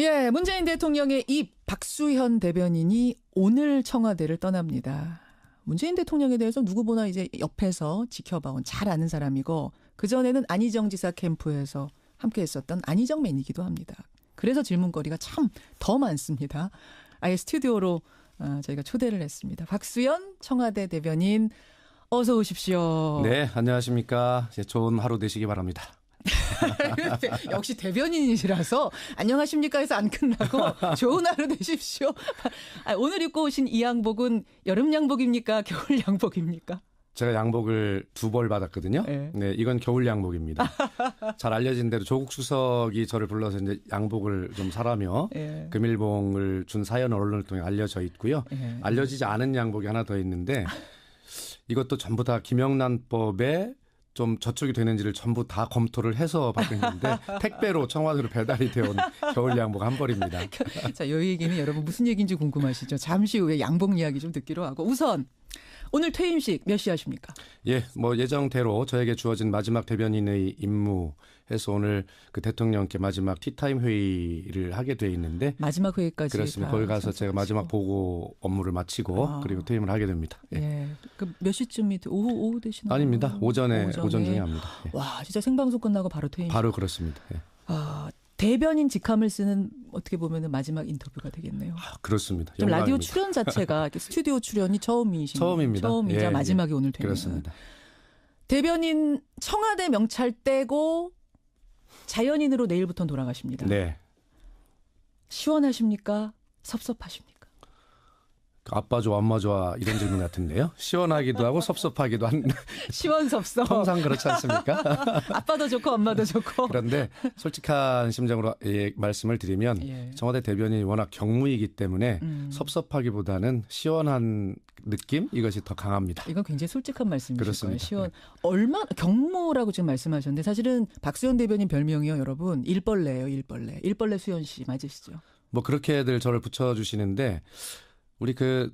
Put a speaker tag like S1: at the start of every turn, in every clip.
S1: 예, 문재인 대통령의 입 박수현 대변인이 오늘 청와대를 떠납니다. 문재인 대통령에 대해서 누구보다 이제 옆에서 지켜봐온 잘 아는 사람이고 그전에는 안희정 지사 캠프에서 함께 했었던 안희정맨이기도 합니다. 그래서 질문거리가 참 더 많습니다. 아예 스튜디오로 저희가 초대를 했습니다. 박수현 청와대 대변인 어서 오십시오.
S2: 네, 안녕하십니까. 좋은 하루 되시기 바랍니다.
S1: 역시 대변인이시라서 안녕하십니까 해서 안 끝나고 좋은 하루 되십시오. 오늘 입고 오신 이 양복은 여름 양복입니까? 겨울 양복입니까?
S2: 제가 양복을 2벌 받았거든요.
S1: 네.
S2: 네, 이건 겨울 양복입니다. 잘 알려진 대로 조국 수석이 저를 불러서 이제 양복을 좀 사라며
S1: 네.
S2: 금일봉을 준 사연 언론을 통해 알려져 있고요.
S1: 네.
S2: 알려지지 않은 양복이 하나 더 있는데 이것도 전부 다 김영란법에 좀 저촉이 되는지를 전부 다 검토를 해서 받은 건데 택배로 청와대로 배달이 되어온 겨울 양복 한 벌입니다.
S1: 자, 이 얘기는 여러분 무슨 얘기인지 궁금하시죠? 잠시 후에 양복 이야기 좀 듣기로 하고 우선 오늘 퇴임식 몇 시 하십니까?
S2: 예, 뭐 예정대로 저에게 주어진 마지막 대변인의 임무해서 오늘 그 대통령께 마지막 티타임 회의를 하게 돼 있는데
S1: 마지막 회의까지
S2: 그렇습니다. 거기 가서 제가 마지막 보고 업무를 마치고 그리고 퇴임을 하게 됩니다. 예.
S1: 예. 그 몇 시쯤이 오후 되시나요?
S2: 아닙니다. 오전 중에 합니다. 예.
S1: 와, 진짜 생방송 끝나고 바로 퇴임.
S2: 바로 그렇습니다. 예.
S1: 대변인 직함을 쓰는 어떻게 보면 마지막 인터뷰가 되겠네요.
S2: 그렇습니다.
S1: 좀
S2: 영광입니다.
S1: 라디오 출연 자체가 스튜디오 출연이 처음입니다. 처음이자
S2: 예,
S1: 마지막에 오늘 되는.
S2: 그렇습니다.
S1: 대변인 청와대 명찰 떼고 자연인으로 내일부터 돌아가십니다.
S2: 네.
S1: 시원하십니까? 섭섭하십니까?
S2: 아빠 좋아 엄마 좋아 이런 질문 같은데요. 시원하기도 하고 섭섭하기도 한.
S1: 시원섭섭.
S2: 통상 그렇지 않습니까?
S1: 아빠도 좋고 엄마도 좋고.
S2: 그런데 솔직한 심정으로 말씀을 드리면
S1: 예.
S2: 청와대 대변인이 워낙 경무이기 때문에 섭섭하기보다는 시원한 느낌 이것이 더 강합니다.
S1: 이건 굉장히 솔직한 말씀이실
S2: 그렇습니다.
S1: 거예요. 얼마나 경무라고 지금 말씀하셨는데 사실은 박수현 대변인 별명이요, 여러분. 일벌레예요, 일벌레. 일벌레 수현 씨 맞으시죠?
S2: 뭐 그렇게들 저를 붙여주시는데 우리 그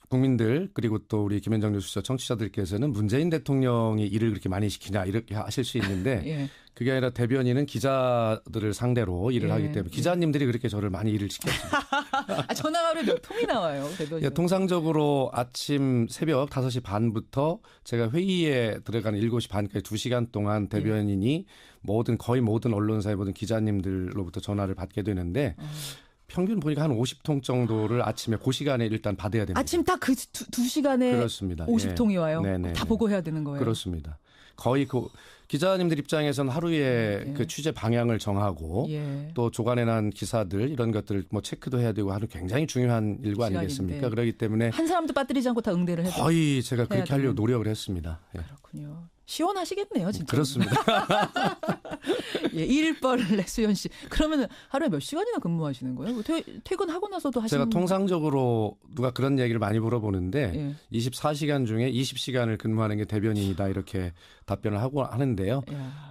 S2: 국민들 그리고 또 우리 김현정 뉴스 청취자들께서는 문재인 대통령이 일을 그렇게 많이 시키냐 이렇게 하실 수 있는데
S1: 예.
S2: 그게 아니라 대변인은 기자들을 상대로 일을
S1: 예.
S2: 하기 때문에 기자님들이 그렇게 저를 많이 일을 시켰습니다.
S1: 전화가 하루에 몇 통이 나와요, 대변인?
S2: 예, 통상적으로 아침 새벽 5시 반부터 제가 회의에 들어가는 7시 반까지 2시간 동안 대변인이 거의 모든 언론사의 모든 기자님들로부터 전화를 받게 되는데 평균 보니까 한 50통 정도를 아침에 그 시간에 일단 받아야 됩니다.
S1: 아침 딱 그 두 시간에
S2: 그렇습니다.
S1: 50통이 와요?
S2: 네네.
S1: 다 보고해야 되는 거예요?
S2: 그렇습니다. 거의 그 기자님들 입장에서는 하루에 그 취재 방향을 정하고 또 조간해난 기사들 이런 것들을 뭐 체크도 해야 되고 하는 굉장히 중요한 일과 아니겠습니까? 그렇기 때문에
S1: 한 사람도 빠뜨리지 않고 다 응대를 해도
S2: 거의 제가 그렇게 하려고 노력을 했습니다. 예.
S1: 그렇군요. 시원하시겠네요, 진짜.
S2: 그렇습니다.
S1: 예, 일벌레 수현 씨. 그러면 하루에 몇 시간이나 근무하시는 거예요? 퇴근하고 나서도 하시는
S2: 제가 통상적으로 누가 그런 얘기를 많이 물어보는데 24시간 중에 20시간을 근무하는 게 대변인이다 이렇게 답변을 하고 하는데요.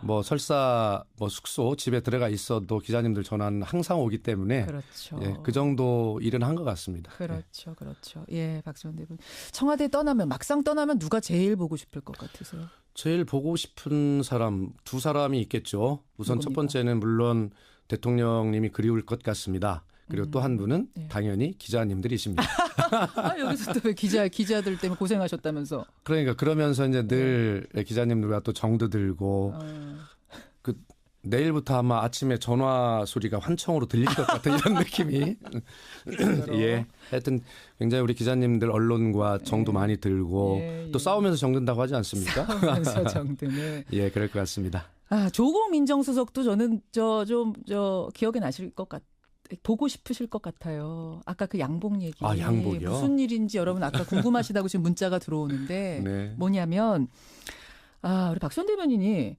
S2: 뭐 설사 뭐 숙소 집에 들어가 있어도 기자님들 전화는 항상 오기 때문에
S1: 그렇죠.
S2: 예, 그 정도 일은 한 것 같습니다.
S1: 그렇죠. 그렇죠. 예, 박수현 대변인. 청와대 막상 떠나면 누가 제일 보고 싶을 것 같으세요?
S2: 제일 보고 싶은 사람 2사람이 있겠죠. 우선
S1: 누굽니까?
S2: 첫 번째는 물론 대통령님이 그리울 것 같습니다. 그리고 또 한 분은 당연히 기자님들이십니다.
S1: 여기서 또 왜 기자들 때문에 고생하셨다면서.
S2: 그러니까 그러면서 이제 늘 기자님들과 또 정도 들고 그 내일부터 아마 아침에 전화 소리가 환청으로 들릴 것 같은 이런 느낌이. 예. 하여튼 굉장히 우리 기자님들 언론과 정도 많이 들고 또 싸우면서 정든다고 하지 않습니까?
S1: 싸우면서 정드는.
S2: 예, 그럴 것 같습니다.
S1: 조국 민정수석도 저는 좀 기억에 나실 것 보고 싶으실 것 같아요. 아까 그 양복 얘기.
S2: 양복이요?
S1: 무슨 일인지 여러분 아까 궁금하시다고 지금 문자가 들어오는데
S2: 네.
S1: 뭐냐면 우리 박수현 대변인이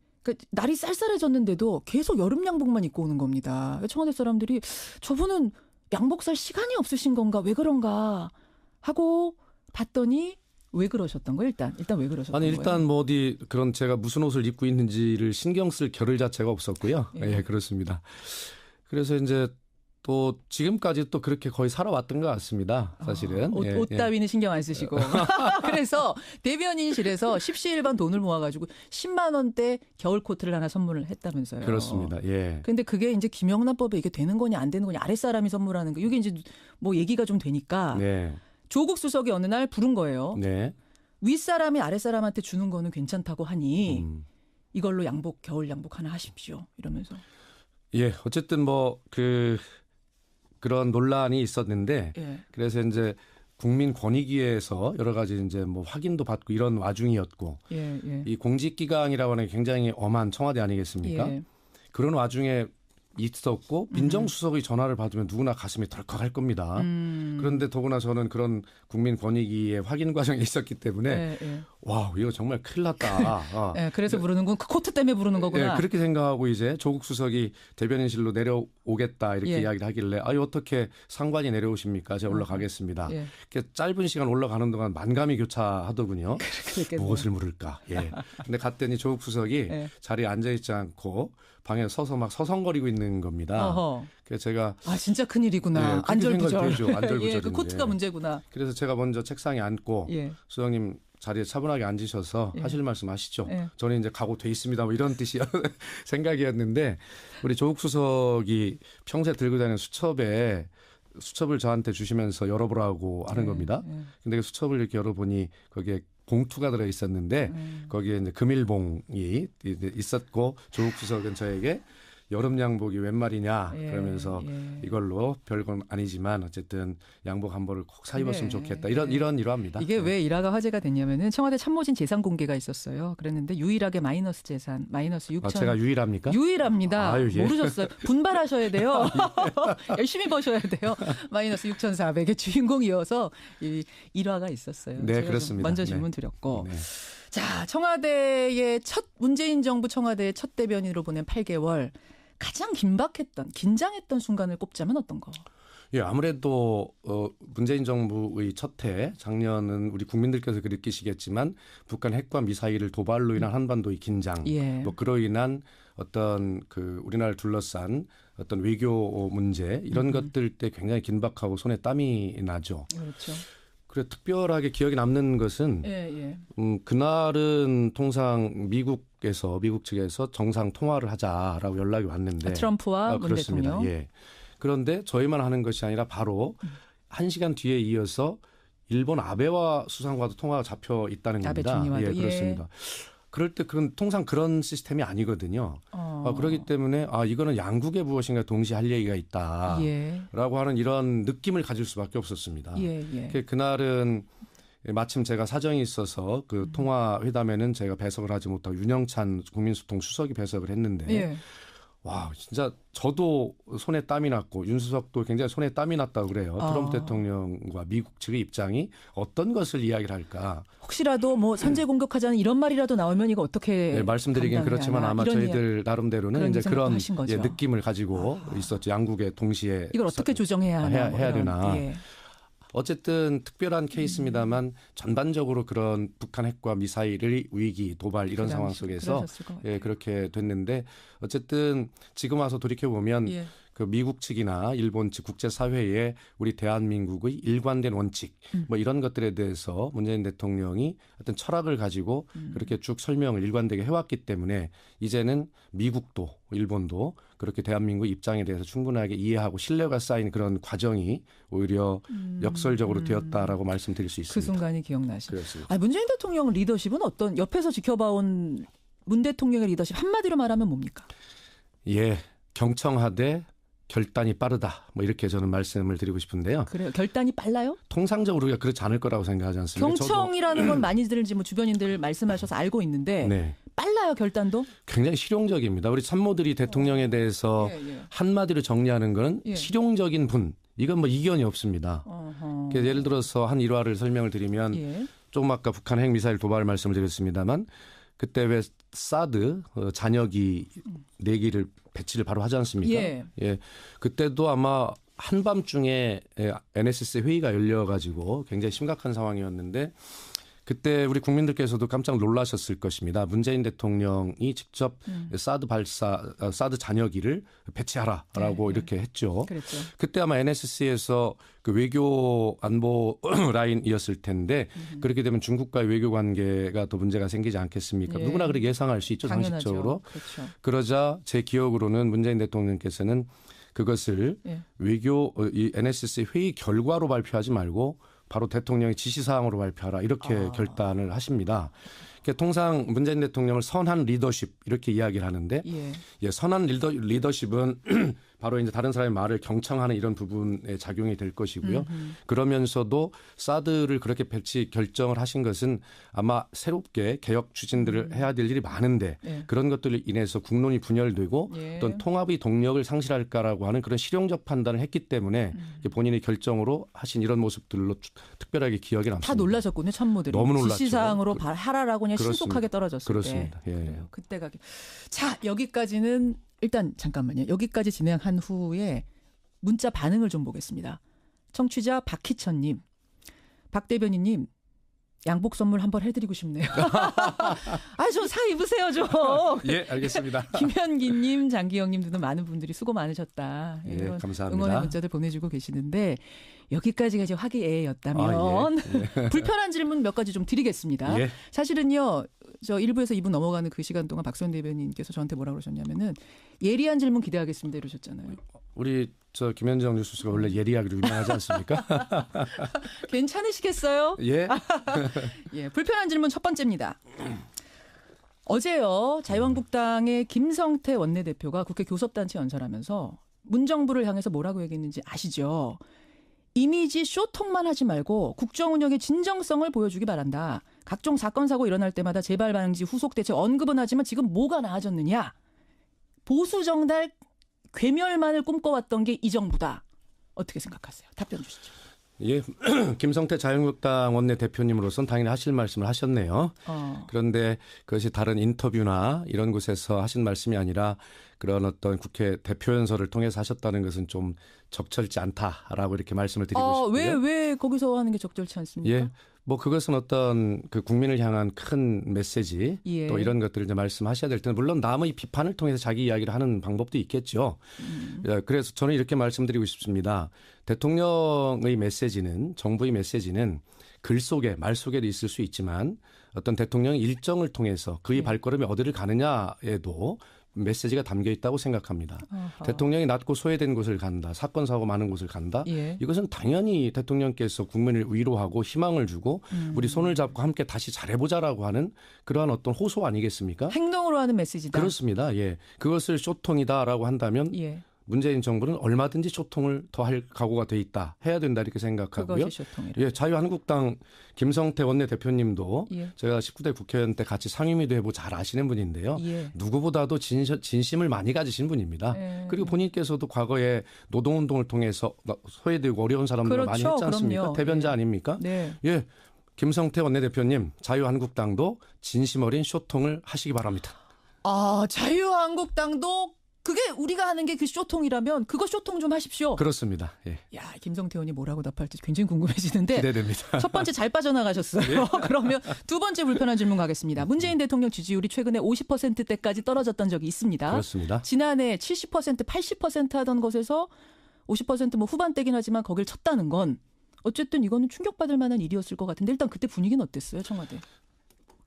S1: 날이 쌀쌀해졌는데도 계속 여름 양복만 입고 오는 겁니다. 청와대 사람들이 저분은 양복 살 시간이 없으신 건가 왜 그런가 하고 봤더니 왜 그러셨던 거예요? 일단 왜 그러셨던 거예요?
S2: 일단 뭐 어디 그런 제가 무슨 옷을 입고 있는지를 신경 쓸 겨를 자체가 없었고요. 예, 그렇습니다. 그래서 이제 또 지금까지 또 그렇게 거의 살아왔던 것 같습니다. 사실은.
S1: 옷 따위는 신경 안 쓰시고. 그래서 대변인실에서 십시일반 돈을 모아가지고 10만 원대 겨울 코트를 하나 선물을 했다면서요.
S2: 그렇습니다. 예.
S1: 그런데 그게 이제 김영란법에 이게 되는 거냐 안 되는 거냐 아랫사람이 선물하는 거 이게 이제 뭐 얘기가 좀 되니까
S2: 네.
S1: 조국 수석이 어느 날 부른 거예요.
S2: 네.
S1: 윗사람이 아랫사람한테 주는 거는 괜찮다고 하니 이걸로 겨울 양복 하나 하십시오. 이러면서.
S2: 예. 어쨌든 뭐 그런 논란이 있었는데
S1: 예.
S2: 그래서 이제 국민권익위에서 여러 가지 이제 뭐 확인도 받고 이런 와중이었고 이 공직기강이라고 하는 게 굉장히 엄한 청와대 아니겠습니까?
S1: 예.
S2: 그런 와중에 있었고 민정수석이 전화를 받으면 누구나 가슴이 덜컥할 겁니다. 그런데 더구나 저는 그런 국민권익위의 확인 과정에 있었기 때문에 와 이거 정말 큰일 났다.
S1: 그래서 부르는 건 그 코트 때문에 부르는 거구나.
S2: 그렇게 생각하고 이제 조국 수석이 대변인실로 내려오겠다 이렇게 이야기를 하길래 어떻게 상관이 내려오십니까? 제가 올라가겠습니다. 이렇게 짧은 시간 올라가는 동안 만감이 교차하더군요. 무엇을 물을까? 근데 갔더니 조국 수석이 자리에 앉아 있지 않고 방에 서서 막 서성거리고 있는 겁니다. 그래서 제가
S1: 진짜 큰일이구나. 안절부절. 그 코트가 문제구나.
S2: 그래서 제가 먼저 책상에 앉고 수석님 자리에 차분하게 앉으셔서 하실 말씀 하시죠. 저는 이제 각오돼 있습니다. 뭐 이런 뜻이 생각이었는데 우리 조국 수석이 평소에 들고 다니는 수첩을 저한테 주시면서 열어보라고 하는 겁니다. 근데 그 수첩을 이렇게 열어보니 거기에 봉투가 들어 있었는데 거기에 이제 금일봉이 있었고 조국 수석은 저에게 여름 양복이 웬 말이냐 그러면서 이걸로 별건 아니지만 어쨌든 양복 한 벌을 꼭 사 입었으면 좋겠다. 이런 일화입니다.
S1: 이게 왜 일화가 화제가 됐냐면은 청와대 참모진 재산 공개가 있었어요. 그랬는데 유일하게 마이너스 재산 마이너스 6천.
S2: 제가 유일합니까?
S1: 유일합니다. 모르셨어요? 분발하셔야 돼요. 열심히 버셔야 돼요. 마이너스 6,400의 주인공이어서 이 일화가 있었어요.
S2: 네, 그렇습니다.
S1: 먼저 질문 드렸고. 자, 청와대의 문재인 정부 청와대의 첫 대변인으로 보낸 8개월 가장 긴장했던 순간을 꼽자면 어떤 거?
S2: 아무래도 문재인 정부의 첫 해 작년은 우리 국민들께서 느끼시겠지만 북한 핵과 미사일을 도발로 인한 한반도의 긴장, 뭐 그로 인한 어떤 우리나라를 둘러싼 어떤 외교 문제 이런 것들 때 굉장히 긴박하고 손에 땀이 나죠.
S1: 그렇죠.
S2: 그래 특별하게 기억에 남는 것은 그날은 통상 미국 측에서 정상 통화를 하자라고 연락이 왔는데
S1: 트럼프와 문
S2: 그렇습니다.
S1: 대통령.
S2: 그런데 저희만 하는 것이 아니라 바로 1시간 뒤에 이어서 일본 아베와 수상과도 통화가 잡혀 있다는 겁니다. 그렇습니다. 그럴 때 통상 그런 시스템이 아니거든요. 그렇기 때문에 이거는 양국의 무엇인가 동시에 할 얘기가 있다라고 하는 이런 느낌을 가질 수밖에 없었습니다. 그날은 마침 제가 사정이 있어서 그 통화 회담에는 제가 배석을 하지 못하고 윤영찬 국민소통 수석이 배석을 했는데 와 진짜 저도 손에 땀이 났고 윤 수석도 굉장히 손에 땀이 났다고 그래요. 트럼프 대통령과 미국 측의 입장이 어떤 것을 이야기를 할까.
S1: 혹시라도 뭐 선제 공격하자는 이런 말이라도 나오면 이거 어떻게
S2: 말씀드리긴 그렇지만 아마 저희들 나름대로는 이제 그런 느낌을 가지고 있었죠. 양국의 동시에
S1: 이걸 어떻게 조정해야
S2: 해야 되나. 어쨌든 특별한 케이스입니다만 전반적으로 그런 북한 핵과 미사일의 위기, 도발 이런 상황 속에서 그렇게 됐는데 어쨌든 지금 와서 돌이켜 보면 그 미국 측이나 일본 측 국제사회에 우리 대한민국의 일관된 원칙 뭐 이런 것들에 대해서 문재인 대통령이 어떤 철학을 가지고 그렇게 쭉 설명을 일관되게 해왔기 때문에 이제는 미국도 일본도 그렇게 대한민국 입장에 대해서 충분하게 이해하고 신뢰가 쌓인 그런 과정이 오히려 역설적으로 되었다라고 말씀드릴 수 있습니다.
S1: 그 순간이 기억나시죠?
S2: 그렇습니다.
S1: 문재인 대통령 리더십은 어떤 옆에서 지켜봐온 문 대통령의 리더십 한마디로 말하면 뭡니까?
S2: 경청하되 결단이 빠르다. 뭐 이렇게 저는 말씀을 드리고 싶은데요.
S1: 그래요. 결단이 빨라요?
S2: 통상적으로 우리가 그렇지 않을 거라고 생각하지 않습니까?
S1: 경청이라는 건 많이들 뭐 주변인들 말씀하셔서 알고 있는데 빨라요 결단도?
S2: 굉장히 실용적입니다. 우리 참모들이 대통령에 대해서 한마디로 정리하는 건 실용적인 분. 이건 뭐 이견이 없습니다. 예를 들어서 한 일화를 설명을 드리면 조금 아까 북한 핵미사일 도발 말씀을 드렸습니다만 그때 왜 사드 잔여기 4기를 배치를 바로 하지 않습니까? 그때도 아마 한밤중에 NSC 회의가 열려가지고 굉장히 심각한 상황이었는데 그때 우리 국민들께서도 깜짝 놀라셨을 것입니다. 문재인 대통령이 직접 사드 잔여기를 배치하라라고 이렇게 했죠.
S1: 그랬죠.
S2: 그때 아마 NSC에서 그 외교 안보 라인이었을 텐데 그렇게 되면 중국과의 외교 관계가 더 문제가 생기지 않겠습니까?
S1: 예.
S2: 누구나 그렇게 예상할 수 있죠.
S1: 당연하죠.
S2: 상식적으로.
S1: 그렇죠.
S2: 그러자 제 기억으로는 문재인 대통령께서는 그것을 이 NSC 회의 결과로 발표하지 말고 바로 대통령의 지시사항으로 발표하라 이렇게 결단을 하십니다. 통상 문재인 대통령을 선한 리더십 이렇게 이야기를 하는데 선한 리더십은 바로 이제 다른 사람의 말을 경청하는 이런 부분에 작용이 될 것이고요. 그러면서도 사드를 그렇게 배치 결정을 하신 것은 아마 새롭게 개혁 추진들을 해야 될 일이 많은데 그런 것들로 인해서 국론이 분열되고 어떤 통합의 동력을 상실할까라고 하는 그런 실용적 판단을 했기 때문에 본인의 결정으로 하신 이런 모습들로 특별하게 기억에 남습니다.
S1: 다 놀라셨군요. 참모들이.
S2: 너무 놀랐죠.
S1: 지시사항으로 하라라고 그냥
S2: 그렇습니다.
S1: 신속하게 떨어졌을
S2: 그렇습니다.
S1: 때.
S2: 예.
S1: 그때가. 자, 여기까지는 일단 잠깐만요. 여기까지 진행한 후에 문자 반응을 좀 보겠습니다. 청취자 박희천님. 박 대변인님. 양복 선물 한번 해드리고 싶네요. 좀 사 입으세요 좀.
S2: 예, 알겠습니다.
S1: 김현기님, 장기영님 등등 많은 분들이 수고 많으셨다.
S2: 예, 감사합니다.
S1: 응원의 문자들 보내주고 계시는데 여기까지가 이제 화기애애였다면 불편한 질문 몇 가지 좀 드리겠습니다.
S2: 예.
S1: 사실은요, 저 1부에서 2부 넘어가는 그 시간 동안 박수현 대변인께서 저한테 뭐라 그러셨냐면은 예리한 질문 기대하겠습니다 이러셨잖아요.
S2: 우리 김현정 뉴스가 원래 예리하기로 유명하지 않습니까?
S1: 괜찮으시겠어요?
S2: 예.
S1: 예, 불편한 질문 첫 번째입니다. 어제요, 자유한국당의 김성태 원내대표가 국회 교섭단체 연설하면서 문정부를 향해서 뭐라고 얘기했는지 아시죠? 이미지 쇼통만 하지 말고 국정 운영의 진정성을 보여주기 바란다. 각종 사건 사고 일어날 때마다 재발 방지 후속 대책 언급은 하지만 지금 뭐가 나아졌느냐? 보수 정달 괴멸만을 꿈꿔왔던 게 이 정부다. 어떻게 생각하세요? 답변 주시죠.
S2: 예, 김성태 자유한국당 원내대표님으로서는 당연히 하실 말씀을 하셨네요. 그런데 그것이 다른 인터뷰나 이런 곳에서 하신 말씀이 아니라 그런 어떤 국회 대표 연설을 통해서 하셨다는 것은 좀 적절치 않다라고 이렇게 말씀을 드리고 싶고요.
S1: 왜 거기서 하는 게 적절치 않습니까?
S2: 예. 뭐 그것은 어떤 그 국민을 향한 큰 메시지 또 이런 것들을 이제 말씀하셔야 될 텐데 물론 남의 비판을 통해서 자기 이야기를 하는 방법도 있겠죠. 그래서 저는 이렇게 말씀드리고 싶습니다. 대통령의 메시지는 정부의 메시지는 글 속에 말 속에도 있을 수 있지만 어떤 대통령의 일정을 통해서 그의 발걸음이 어디를 가느냐에도 메시지가 담겨 있다고 생각합니다. 대통령이 낮고 소외된 곳을 간다. 사건 사고 많은 곳을 간다. 이것은 당연히 대통령께서 국민을 위로하고 희망을 주고 우리 손을 잡고 함께 다시 잘해보자라고 하는 그러한 어떤 호소 아니겠습니까?
S1: 행동으로 하는 메시지다.
S2: 그렇습니다. 예, 그것을 쇼통이다라고 한다면 문재인 정부는 얼마든지 소통을 더 할 각오가 돼 있다. 해야 된다 이렇게 생각하고요. 예, 자유한국당 김성태 원내대표님도 제가 19대 국회의원 때 같이 상임위도 해보고 잘 아시는 분인데요. 누구보다도 진심을 많이 가지신 분입니다. 그리고 본인께서도 과거에 노동운동을 통해서 소외되고 어려운 사람들을 많이 했지 않습니까?
S1: 그럼요.
S2: 대변자 아닙니까? 예, 김성태 원내대표님 자유한국당도 진심 어린 소통을 하시기 바랍니다.
S1: 자유한국당도 그게 우리가 하는 게 그 쇼통이라면 그거 쇼통 좀 하십시오.
S2: 그렇습니다. 예.
S1: 야, 김성태 의원이 뭐라고 답할지 굉장히 궁금해지는데.
S2: 기대됩니다.
S1: 첫 번째 잘 빠져나가셨어요. 그러면 두 번째 불편한 질문 가겠습니다. 문재인 대통령 지지율이 최근에 50%대까지 떨어졌던 적이 있습니다.
S2: 그렇습니다.
S1: 지난해 70%, 80% 하던 것에서 50% 뭐 후반대긴 하지만 거길 쳤다는 건 어쨌든 이거는 충격받을 만한 일이었을 것 같은데 일단 그때 분위기는 어땠어요, 청와대?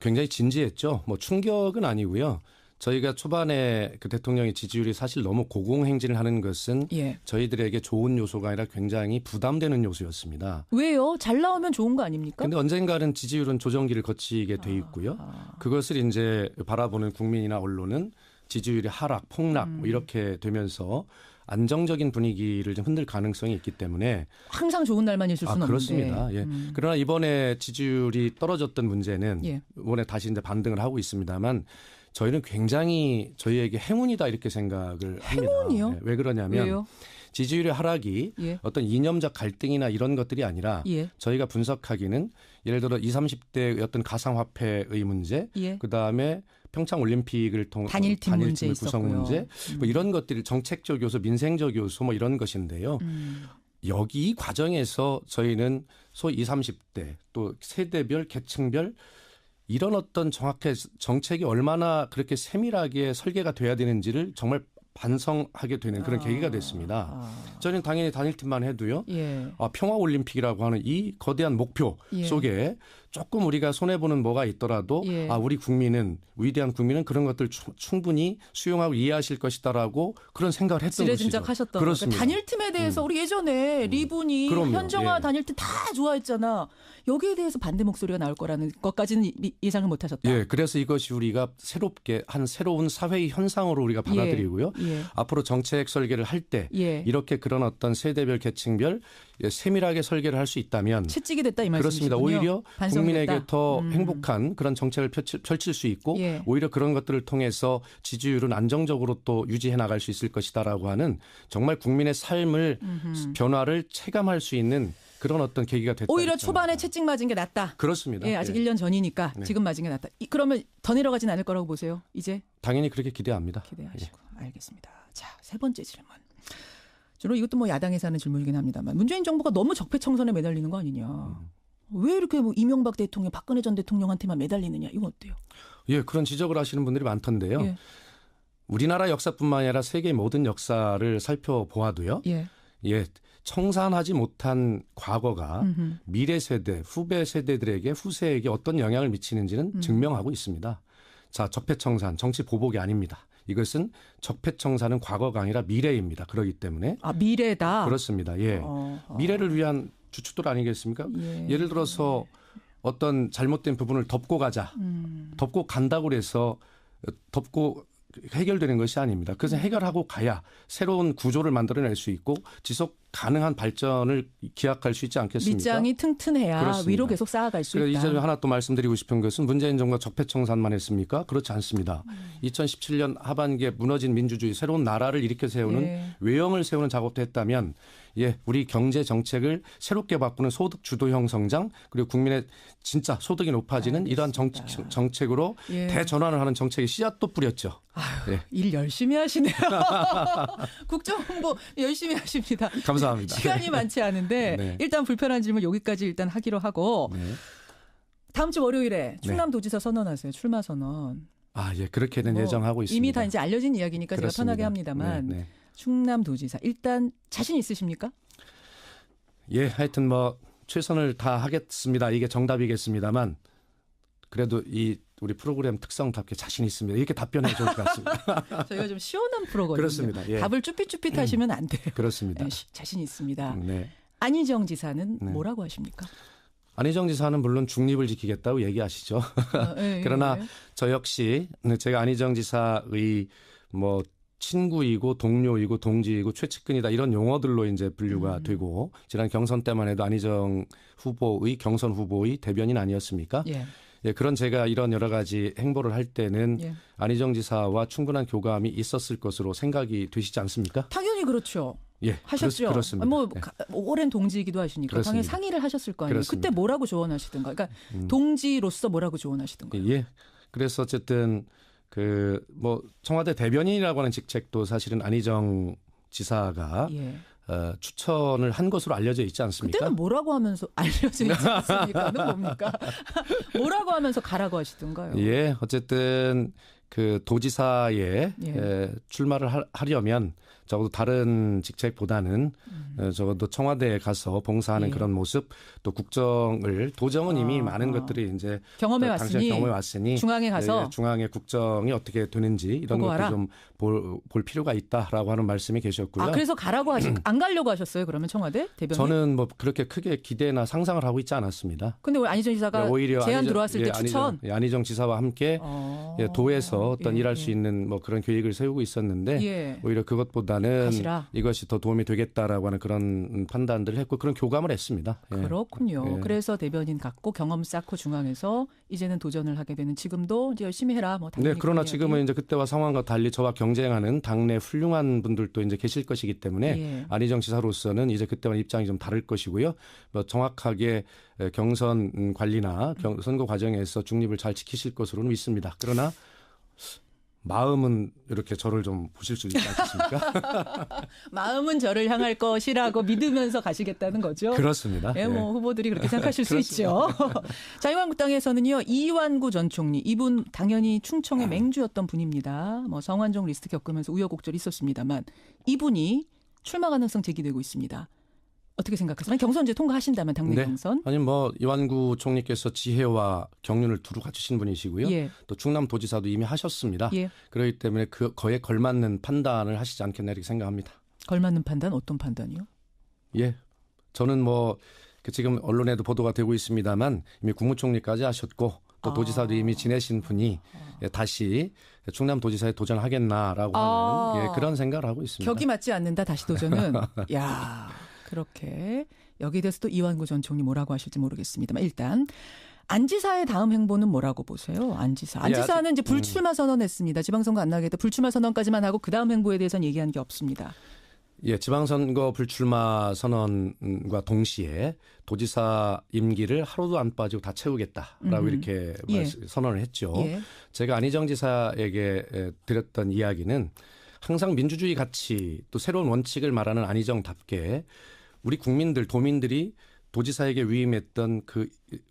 S2: 굉장히 진지했죠. 뭐 충격은 아니고요. 저희가 초반에 그 대통령의 지지율이 사실 너무 고공행진을 하는 것은 저희들에게 좋은 요소가 아니라 굉장히 부담되는 요소였습니다.
S1: 왜요? 잘 나오면 좋은 거 아닙니까?
S2: 그런데 언젠가는 지지율은 조정기를 거치게 돼 있고요. 그것을 이제 바라보는 국민이나 언론은 지지율이 하락, 폭락 뭐 이렇게 되면서 안정적인 분위기를 좀 흔들 가능성이 있기 때문에
S1: 항상 좋은 날만 있을 수는
S2: 그렇습니다.
S1: 없는데.
S2: 예. 그러나 이번에 지지율이 떨어졌던 문제는 이번에 다시 이제 반등을 하고 있습니다만 저희는 굉장히 저희에게 행운이다 이렇게 생각을 합니다.
S1: 행운이요?
S2: 왜 그러냐면
S1: 왜요?
S2: 지지율의 하락이 어떤 이념적 갈등이나 이런 것들이 아니라 저희가 분석하기는 예를 들어 20, 30대의 어떤 가상화폐의 문제 그다음에 평창올림픽을 통한
S1: 단일팀 문제
S2: 구성 문제 뭐 이런 것들이 정책적 요소, 민생적 요소 뭐 이런 것인데요. 여기 이 과정에서 저희는 소위 20, 30대 또 세대별 계층별 이런 어떤 정확한 정책이 얼마나 그렇게 세밀하게 설계가 돼야 되는지를 정말 반성하게 되는 그런 계기가 됐습니다. 저는 당연히 단일팀만 해도요.
S1: 예.
S2: 평화올림픽이라고 하는 이 거대한 목표
S1: 예.
S2: 속에 조금 우리가 손해보는 뭐가 있더라도
S1: 예.
S2: 우리 국민은 위대한 국민은 그런 것들 충분히 수용하고 이해하실 것이다라고 그런 생각을 했던 것이죠.
S1: 지레짐작하셨던
S2: 그렇습니다.
S1: 그러니까 단일팀에 대해서 우리 예전에 리분이
S2: 그럼요.
S1: 현정화
S2: 예.
S1: 단일팀 다 좋아했잖아. 여기에 대해서 반대 목소리가 나올 거라는 것까지는 예상을 못하셨다.
S2: 예, 그래서 이것이 우리가 새롭게 한 새로운 사회의 현상으로 우리가 받아들이고요.
S1: 예.
S2: 앞으로 정책 설계를 할 때
S1: 예.
S2: 이렇게 그런 어떤 세대별 계층별 세밀하게 설계를 할 수 있다면
S1: 채찍이 됐다 이 말씀이시군요.
S2: 그렇습니다. 오히려
S1: 반성이
S2: 국민에게
S1: 됐다.
S2: 더 행복한 그런 정책을 펼칠 수 있고
S1: 예.
S2: 오히려 그런 것들을 통해서 지지율은 안정적으로 또 유지해 나갈 수 있을 것이다라고 하는 정말 국민의 삶을 변화를 체감할 수 있는 그런 어떤 계기가 됐다.
S1: 오히려 초반에 채찍 맞은 게 낫다.
S2: 그렇습니다.
S1: 예, 아직
S2: 예.
S1: 1년 전이니까
S2: 네.
S1: 지금 맞은 게 낫다. 그러면 더 내려가진 않을 거라고 보세요. 이제
S2: 당연히 그렇게 기대합니다.
S1: 기대하시고 알겠습니다. 자, 세 번째 질문. 주로 이것도 뭐 야당에서 하는 질문이긴 합니다만 문재인 정부가 너무 적폐청산에 매달리는 거 아니냐. 왜 이렇게 뭐 이명박 대통령, 박근혜 전 대통령한테만 매달리느냐. 이건 어때요?
S2: 예, 그런 지적을 하시는 분들이 많던데요.
S1: 예.
S2: 우리나라 역사뿐만 아니라 세계 모든 역사를 살펴보아도요.
S1: 예.
S2: 예, 청산하지 못한 과거가 미래 세대, 후배 세대들에게 후세에게 어떤 영향을 미치는지는 증명하고 있습니다. 자, 적폐청산, 정치 보복이 아닙니다. 이것은 적폐청산은 과거가 아니라 미래입니다. 그렇기 때문에
S1: 미래다.
S2: 그렇습니다. 예, 미래를 위한 주축들 아니겠습니까? 예를 들어서 어떤 잘못된 부분을 덮고 가자, 덮고 간다고 해서 덮고 해결되는 것이 아닙니다. 그래서 해결하고 가야 새로운 구조를 만들어낼 수 있고 지속 가능한 발전을 기약할 수 있지 않겠습니까?
S1: 밑장이 튼튼해야
S2: 그렇습니다.
S1: 위로 계속 쌓아갈 수 있다.
S2: 이 점에 하나 또 말씀드리고 싶은 것은 문재인 정부가 적폐청산만 했습니까? 그렇지 않습니다. 2017년 하반기에 무너진 민주주의 새로운 나라를 일으켜 세우는
S1: 예.
S2: 외형을 세우는 작업도 했다면 우리 경제 정책을 새롭게 바꾸는 소득 주도형 성장 그리고 국민의 진짜 소득이 높아지는 이러한 정책으로
S1: 예.
S2: 대전환을 하는 정책의 씨앗도 뿌렸죠.
S1: 아유, 일 열심히 하시네요. 국정홍보 열심히 하십니다.
S2: 감사합니다.
S1: 시간이 많지 않은데
S2: 네.
S1: 일단 불편한 질문 여기까지 일단 하기로 하고
S2: 네.
S1: 다음 주 월요일에 충남도지사 선언하세요. 출마 선언.
S2: 예, 그렇게는 예정하고 있습니다.
S1: 이미 다 이제 알려진 이야기니까
S2: 그렇습니다.
S1: 제가 편하게 합니다만
S2: 네.
S1: 충남도지사 일단 자신 있으십니까?
S2: 예, 하여튼 뭐 최선을 다하겠습니다. 이게 정답이겠습니다만 그래도 우리 프로그램 특성답게 자신 있습니다. 이렇게 답변해 좋을 것 같습니다.
S1: 저희가 좀 시원한 프로거든요.
S2: 그렇습니다. 예.
S1: 답을 쭈삣쭈삣 하시면 안 돼요.
S2: 그렇습니다.
S1: 네, 자신 있습니다.
S2: 네.
S1: 안희정 지사는
S2: 네.
S1: 뭐라고 하십니까?
S2: 안희정 지사는 물론 중립을 지키겠다고 얘기하시죠. 그러나 저 역시 제가 안희정 지사의 뭐 친구이고 동료이고 동지이고 최측근이다 이런 용어들로 이제 분류가 되고 지난 경선 때만 해도 안희정 후보의 경선 후보의 대변인 아니었습니까? 예, 그런 제가 이런 여러 가지 행보를 할 때는 안희정 지사와 충분한 교감이 있었을 것으로 생각이 되시지 않습니까?
S1: 당연히 그렇죠.
S2: 예,
S1: 하셨죠.
S2: 그렇습니다.
S1: 뭐 오랜 동지이기도 하시니까
S2: 그렇습니다.
S1: 당연히 상의를 하셨을 거 아니에요.
S2: 그렇습니다.
S1: 그때 뭐라고 조언하시던가. 그러니까 동지로서 뭐라고 조언하시던가.
S2: 예. 그래서 어쨌든 뭐 청와대 대변인이라고 하는 직책도 사실은 안희정 지사가 추천을 한 것으로 알려져 있지 않습니까?
S1: 그때는 뭐라고 하면서 알려져 있지 않습니까는 뭡니까? 뭐라고 하면서 가라고 하시던가요?
S2: 예, 어쨌든 도지사에 출마를 하려면 적어도 다른 직책보다는 적어도 청와대에 가서 봉사하는 그런 모습 또 도정은 이미 많은 것들이 이제
S1: 경험해
S2: 왔으니
S1: 중앙에 가서
S2: 중앙의 국정이 어떻게 되는지 이런 것도 좀 볼 필요가 있다라고 하는 말씀이 계셨고요.
S1: 그래서 가라고 안 가려고 하셨어요? 그러면 청와대 대변인?
S2: 저는 뭐 그렇게 크게 기대나 상상을 하고 있지 않았습니다.
S1: 근데 왜 안희정 지사가
S2: 오히려
S1: 제안 들어왔을 때 추천?
S2: 안희정 지사와 함께 도에서 어떤 일할 수 있는 뭐 그런 계획을 세우고 있었는데 오히려 그것보다는 가시라. 이것이 더 도움이 되겠다라고 하는 그런 판단들을 했고 그런 교감을 했습니다.
S1: 그렇군요. 그래서 대변인 갖고 경험 쌓고 중앙에서 이제는 도전을 하게 되는 지금도 이제 열심히 해라. 뭐
S2: 네, 그러나 지금은 이제 그때와 상황과 달리 저와 경쟁하는 당내 훌륭한 분들도 이제 계실 것이기 때문에 안희정 지사로서는 이제 그때와 입장이 좀 다를 것이고요. 뭐 정확하게 경선 관리나 선거 과정에서 중립을 잘 지키실 것으로는 믿습니다. 그러나 마음은 이렇게 저를 좀 보실 수 있지 않겠습니까?
S1: 마음은 저를 향할 것이라고 믿으면서 가시겠다는 거죠.
S2: 그렇습니다.
S1: 예, 뭐 후보들이 그렇게 생각하실 수
S2: 그렇습니다.
S1: 있죠. 자유한국당에서는요, 이완구 전 총리, 이분 당연히 충청의 맹주였던 분입니다. 뭐 성완종 리스트 겪으면서 우여곡절이 있었습니다만 이분이 출마 가능성 제기되고 있습니다. 어떻게 생각하세요? 경선 이제 통과하신다면 당내
S2: 네.
S1: 경선?
S2: 아니 뭐 이완구 총리께서 지혜와 경륜을 두루 갖추신 분이시고요.
S1: 예.
S2: 또 충남도지사도 이미 하셨습니다.
S1: 예.
S2: 그렇기 때문에 그거에 걸맞는 판단을 하시지 않겠나 이렇게 생각합니다.
S1: 걸맞는 판단 어떤 판단이요?
S2: 예, 저는 뭐 지금 언론에도 보도가 되고 있습니다만 이미 국무총리까지 하셨고 또 도지사도 이미 지내신 분이 다시 충남도지사에 도전하겠나라고 하는 그런 생각을 하고 있습니다.
S1: 격이 맞지 않는다 다시 도전은. 야, 그렇게 여기에 대해서 또 이완구 전 총리 뭐라고 하실지 모르겠습니다만 일단 안지사의 다음 행보는 뭐라고 보세요? 안지사는 이제 불출마 선언했습니다. 지방선거 안 나겠다. 불출마 선언까지만 하고 그 다음 행보에 대해서는 얘기한 게 없습니다.
S2: 예, 지방선거 불출마 선언과 동시에 도지사 임기를 하루도 안 빠지고 다 채우겠다라고 이렇게 선언을 했죠.
S1: 예.
S2: 제가 안희정 지사에게 드렸던 이야기는 항상 민주주의 가치 또 새로운 원칙을 말하는 안희정답게 우리 국민들 도민들이 도지사에게 위임했던 그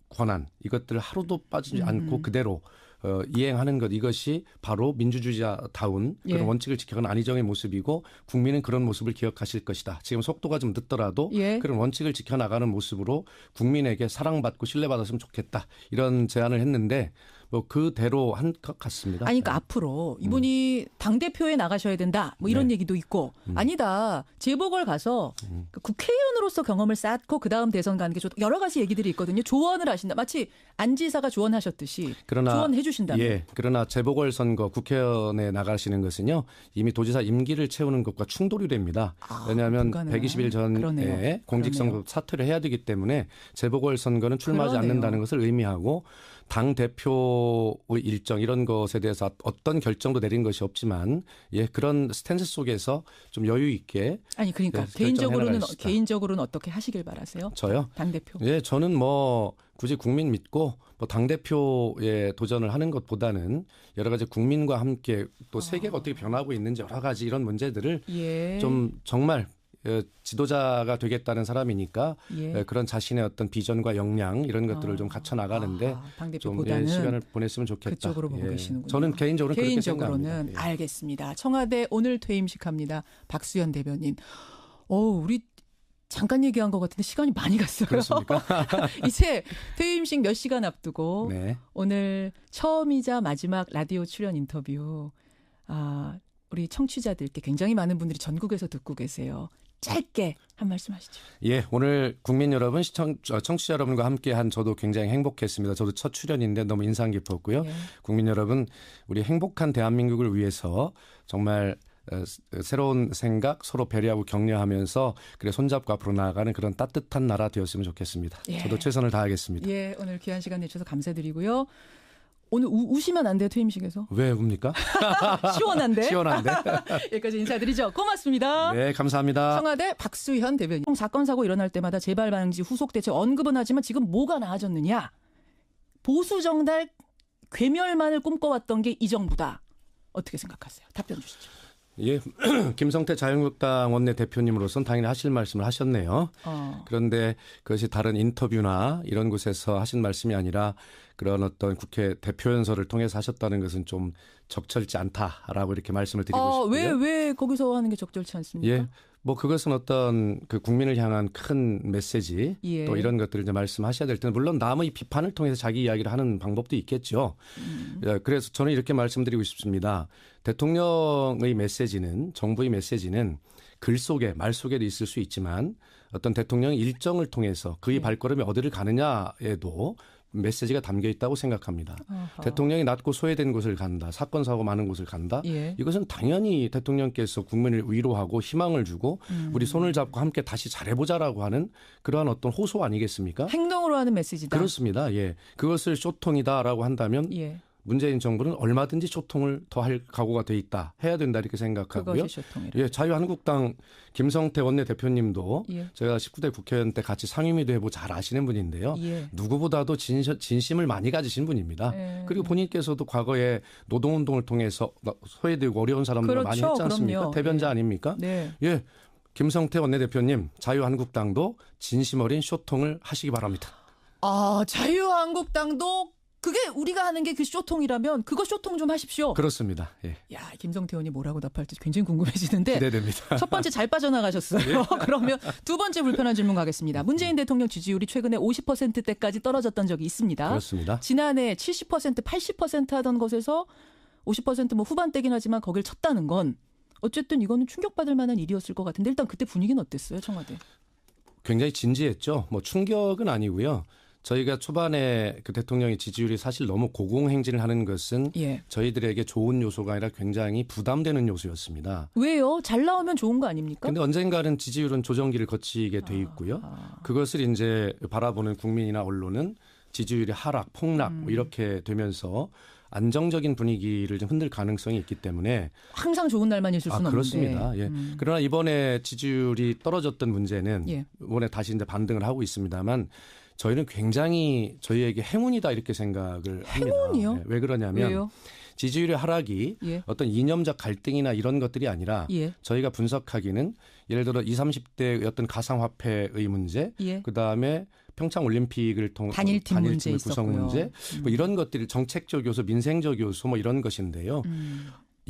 S2: 권한 이것들을 하루도 빠지지 않고 그대로 이행하는 것 이것이 바로 민주주의자다운 그런 원칙을 지켜가는 안희정의 모습이고 국민은 그런 모습을 기억하실 것이다. 지금 속도가 좀 늦더라도 그런 원칙을 지켜나가는 모습으로 국민에게 사랑받고 신뢰받았으면 좋겠다. 이런 제안을 했는데 뭐 그대로 한 것 같습니다.
S1: 아니 그러니까 앞으로 이분이 당대표에 나가셔야 된다. 뭐 이런 얘기도 있고 아니다. 재보궐 가서 그 국회의원으로서 경험을 쌓고 그다음 대선 가는 게 좋다. 여러 가지 얘기들이 있거든요. 조언을 하신다. 마치 안 지사가 조언하셨듯이 조언해 주신다면.
S2: 예. 그러나 재보궐선거 국회의원에 나가시는 것은요. 이미 도지사 임기를 채우는 것과 충돌이 됩니다. 왜냐하면
S1: 불가능한.
S2: 120일 전에
S1: 그러네요.
S2: 공직선거 사퇴를 해야 되기 때문에 재보궐선거는 출마하지 않는다는 것을 의미하고 당 대표의 일정 이런 것에 대해서 어떤 결정도 내린 것이 없지만 그런 스탠스 속에서 좀 여유 있게
S1: 아니 그러니까 개인적으로는 어떻게 하시길 바라세요?
S2: 저요?
S1: 당 대표.
S2: 예, 저는 뭐 굳이 국민 믿고 뭐 당 대표에 도전을 하는 것보다는 여러 가지 국민과 함께 또 세계가 어떻게 변하고 있는지 여러 가지 이런 문제들을 좀 정말 지도자가 되겠다는 사람이니까 그런 자신의 어떤 비전과 역량 이런 것들을 좀 갖춰 나가는데 좀 시간을 보냈으면 좋겠다.
S1: 그쪽으로 보고 계시는군요.
S2: 저는 개인적으로는 그렇게 생각합니다.
S1: 알겠습니다. 청와대 오늘 퇴임식합니다. 박수현 대변인. 우리 잠깐 얘기한 것 같은데 시간이 많이 갔어요.
S2: 그렇습니까?
S1: 이제 퇴임식 몇 시간 앞두고 오늘 처음이자 마지막 라디오 출연 인터뷰. 우리 청취자들께 굉장히 많은 분들이 전국에서 듣고 계세요. 짧게 한 말씀 하시죠.
S2: 예, 오늘 국민 여러분, 청취자 여러분과 함께한 저도 굉장히 행복했습니다. 저도 첫 출연인데 너무 인상 깊었고요. 국민 여러분, 우리 행복한 대한민국을 위해서 정말 새로운 생각 서로 배려하고 격려하면서 그래 손잡고 앞으로 나아가는 그런 따뜻한 나라 되었으면 좋겠습니다. 저도 최선을 다하겠습니다.
S1: 예, 오늘 귀한 시간 내주셔서 감사드리고요. 오늘 우시면 안 돼요, 퇴임식에서.
S2: 왜 웁니까?
S1: 시원한데?
S2: 시원한데.
S1: 여기까지 인사드리죠. 고맙습니다.
S2: 네, 감사합니다.
S1: 청와대 박수현 대변인. 사건 사고 일어날 때마다 재발 방지 후속 대책 언급은 하지만 지금 뭐가 나아졌느냐. 보수 정달 괴멸만을 꿈꿔왔던 게 이 정부다. 어떻게 생각하세요? 답변 주시죠.
S2: 예, 김성태 자유한국당 원내대표님으로서는 당연히 하실 말씀을 하셨네요. 그런데 그것이 다른 인터뷰나 이런 곳에서 하신 말씀이 아니라 그런 어떤 국회 대표연설을 통해서 하셨다는 것은 좀 적절치 않다라고 이렇게 말씀을 드리고 싶고요.
S1: 왜 거기서 하는 게 적절치 않습니까?
S2: 예, 뭐 그것은 어떤 그 국민을 향한 큰 메시지 또 이런 것들을 이제 말씀하셔야 될 텐데 물론 남의 비판을 통해서 자기 이야기를 하는 방법도 있겠죠. 그래서 저는 이렇게 말씀드리고 싶습니다. 대통령의 메시지는 정부의 메시지는 글 속에 말 속에도 있을 수 있지만 어떤 대통령의 일정을 통해서 그의 발걸음이 어디를 가느냐에도 메시지가 담겨 있다고 생각합니다. 대통령이 낮고 소외된 곳을 간다. 사건 사고 많은 곳을 간다. 이것은 당연히 대통령께서 국민을 위로하고 희망을 주고 우리 손을 잡고 함께 다시 잘해보자라고 하는 그러한 어떤 호소 아니겠습니까?
S1: 행동으로 하는 메시지다.
S2: 그렇습니다. 예, 그것을 쇼통이다라고 한다면 문재인 정부는 얼마든지 소통을 더 할 각오가 돼 있다. 해야 된다 이렇게 생각하고요.
S1: 그것이 소통이라.
S2: 예, 자유한국당 김성태 원내대표님도
S1: 예.
S2: 제가 19대 국회의원 때 같이 상임위도 해보고 잘 아시는 분인데요.
S1: 예.
S2: 누구보다도 진심을 많이 가지신 분입니다.
S1: 예.
S2: 그리고 본인께서도 과거에 노동운동을 통해서 소외되고 어려운 사람들
S1: 그렇죠.
S2: 많이 했지 않습니까?
S1: 그럼요.
S2: 대변자
S1: 예.
S2: 아닙니까?
S1: 네.
S2: 예, 김성태 원내대표님 자유한국당도 진심 어린 소통을 하시기 바랍니다.
S1: 아, 자유한국당도 그게 우리가 하는 게 그 쇼통이라면 그거 쇼통 좀 하십시오.
S2: 그렇습니다. 예.
S1: 야, 김성태 의원이 뭐라고 답할지 굉장히 궁금해지는데
S2: 기대됩니다.
S1: 첫 번째 잘 빠져나가셨어요. 그러면 두 번째 불편한 질문 가겠습니다. 문재인 대통령 지지율이 최근에 50%대까지 떨어졌던 적이 있습니다.
S2: 그렇습니다.
S1: 지난해 70%, 80% 하던 것에서 50% 후반대긴 하지만 거길 쳤다는 건 어쨌든 이거는 충격받을 만한 일이었을 것 같은데 일단 그때 분위기는 어땠어요, 청와대?
S2: 굉장히 진지했죠. 뭐 충격은 아니고요. 저희가 초반에 그 대통령의 지지율이 사실 너무 고공행진을 하는 것은
S1: 예.
S2: 저희들에게 좋은 요소가 아니라 굉장히 부담되는 요소였습니다.
S1: 왜요? 잘 나오면 좋은 거 아닙니까?
S2: 그런데 언젠가는 지지율은 조정기를 거치게 돼 있고요. 그것을 이제 바라보는 국민이나 언론은 지지율의 하락, 폭락 뭐 이렇게 되면서 안정적인 분위기를 좀 흔들 가능성이 있기 때문에
S1: 항상 좋은 날만 있을 수는
S2: 그렇습니다.
S1: 없는데.
S2: 예. 그러나 이번에 지지율이 떨어졌던 문제는
S1: 예.
S2: 이번에 다시 이제 반등을 하고 있습니다만 저희는 굉장히 저희에게 행운이다 이렇게 생각을 합니다.
S1: 행운이요?
S2: 예. 왜 그러냐면
S1: 왜요?
S2: 지지율의 하락이
S1: 예.
S2: 어떤 이념적 갈등이나 이런 것들이 아니라
S1: 예.
S2: 저희가 분석하기는 예를 들어 20, 30대의 어떤 가상화폐의 문제,
S1: 예.
S2: 그다음에 평창 올림픽을 통한
S1: 단일팀 문제
S2: 구성
S1: 있었고요.
S2: 문제, 뭐 이런 것들이 정책적 요소, 민생적 요소 뭐 이런 것인데요.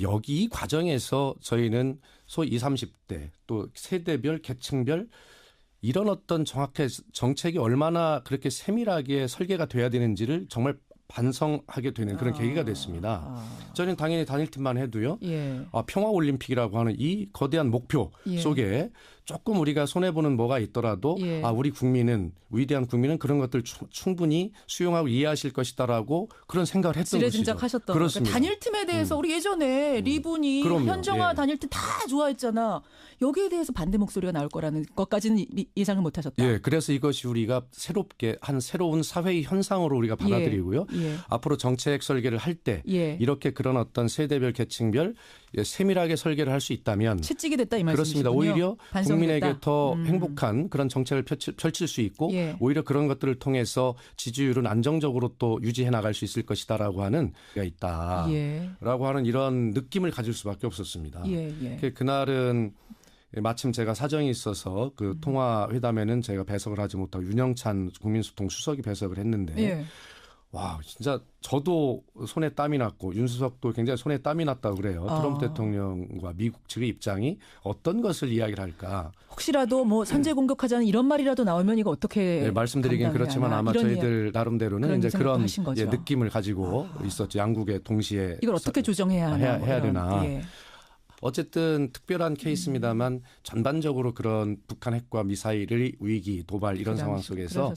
S2: 여기 이 과정에서 저희는 소위 20, 30대 또 세대별 계층별 이런 어떤 정책이 얼마나 그렇게 세밀하게 설계가 돼야 되는지를 정말 반성하게 되는 그런 계기가 됐습니다. 저는 당연히 단일팀만 해도요.
S1: 예.
S2: 평화올림픽이라고 하는 이 거대한 목표
S1: 예.
S2: 속에 조금 우리가 손해보는 뭐가 있더라도
S1: 예.
S2: 우리 국민은 위대한 국민은 그런 것들 충분히 수용하고 이해하실 것이다라고 그런 생각을 했던 것이죠.
S1: 지레짐작하셨던
S2: 그렇습니다.
S1: 단일팀에 대해서 우리 예전에 리분이
S2: 그럼요.
S1: 현정화
S2: 예.
S1: 단일팀 다 좋아했잖아. 여기에 대해서 반대 목소리가 나올 거라는 것까지는 예상을 못하셨다.
S2: 예, 그래서 이것이 우리가 새롭게 한 새로운 사회의 현상으로 우리가 받아들이고요.
S1: 예.
S2: 앞으로 정책 설계를 할 때
S1: 예.
S2: 이렇게 그런 어떤 세대별 계층별 세밀하게 설계를 할 수 있다면
S1: 채찍이 됐다 이
S2: 그렇습니다.
S1: 말씀이시군요.
S2: 오히려
S1: 반성이
S2: 국민에게
S1: 됐다.
S2: 더 행복한 그런 정책을 펼칠 수 있고
S1: 예.
S2: 오히려 그런 것들을 통해서 지지율은 안정적으로 또 유지해 나갈 수 있을 것이다라고 하는 게 있다라고
S1: 예.
S2: 하는 이런 느낌을 가질 수밖에 없었습니다.
S1: 예.
S2: 그날은 마침 제가 사정이 있어서 그 통화 회담에는 제가 배석을 하지 못하고 윤영찬 국민소통 수석이 배석을 했는데
S1: 예.
S2: 와 진짜 저도 손에 땀이 났고 윤수석도 굉장히 손에 땀이 났다고 그래요. 트럼프 대통령과 미국 측의 입장이 어떤 것을 이야기를 할까.
S1: 혹시라도 뭐 선제 공격하자는 이런 말이라도 나오면 이거 어떻게
S2: 네, 말씀드리긴 그렇지만 아마 저희들 나름대로는 이제 그런 느낌을 가지고 있었죠. 양국에 동시에
S1: 이걸 어떻게 조정해야 하나
S2: 해야 되나.
S1: 예.
S2: 어쨌든 특별한 케이스입니다만 전반적으로 그런 북한 핵과 미사일의 위기, 도발 이런 상황 속에서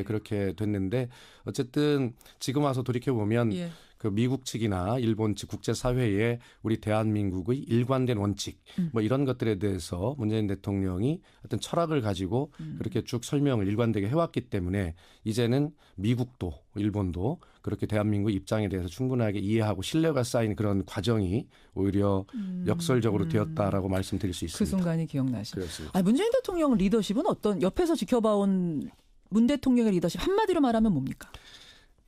S2: 그렇게 됐는데 어쨌든 지금 와서 돌이켜보면
S1: 예.
S2: 그 미국 측이나 일본 측 국제사회에 우리 대한민국의 일관된 원칙 뭐 이런 것들에 대해서 문재인 대통령이 어떤 철학을 가지고 그렇게 쭉 설명을 일관되게 해왔기 때문에 이제는 미국도 일본도 그렇게 대한민국 입장에 대해서 충분하게 이해하고 신뢰가 쌓인 그런 과정이 오히려 역설적으로 되었다라고 말씀드릴 수 있습니다.
S1: 그 순간이 기억나시죠?
S2: 그렇습니다.
S1: 문재인 대통령 리더십은 어떤 옆에서 지켜봐온 문 대통령의 리더십 한마디로 말하면 뭡니까?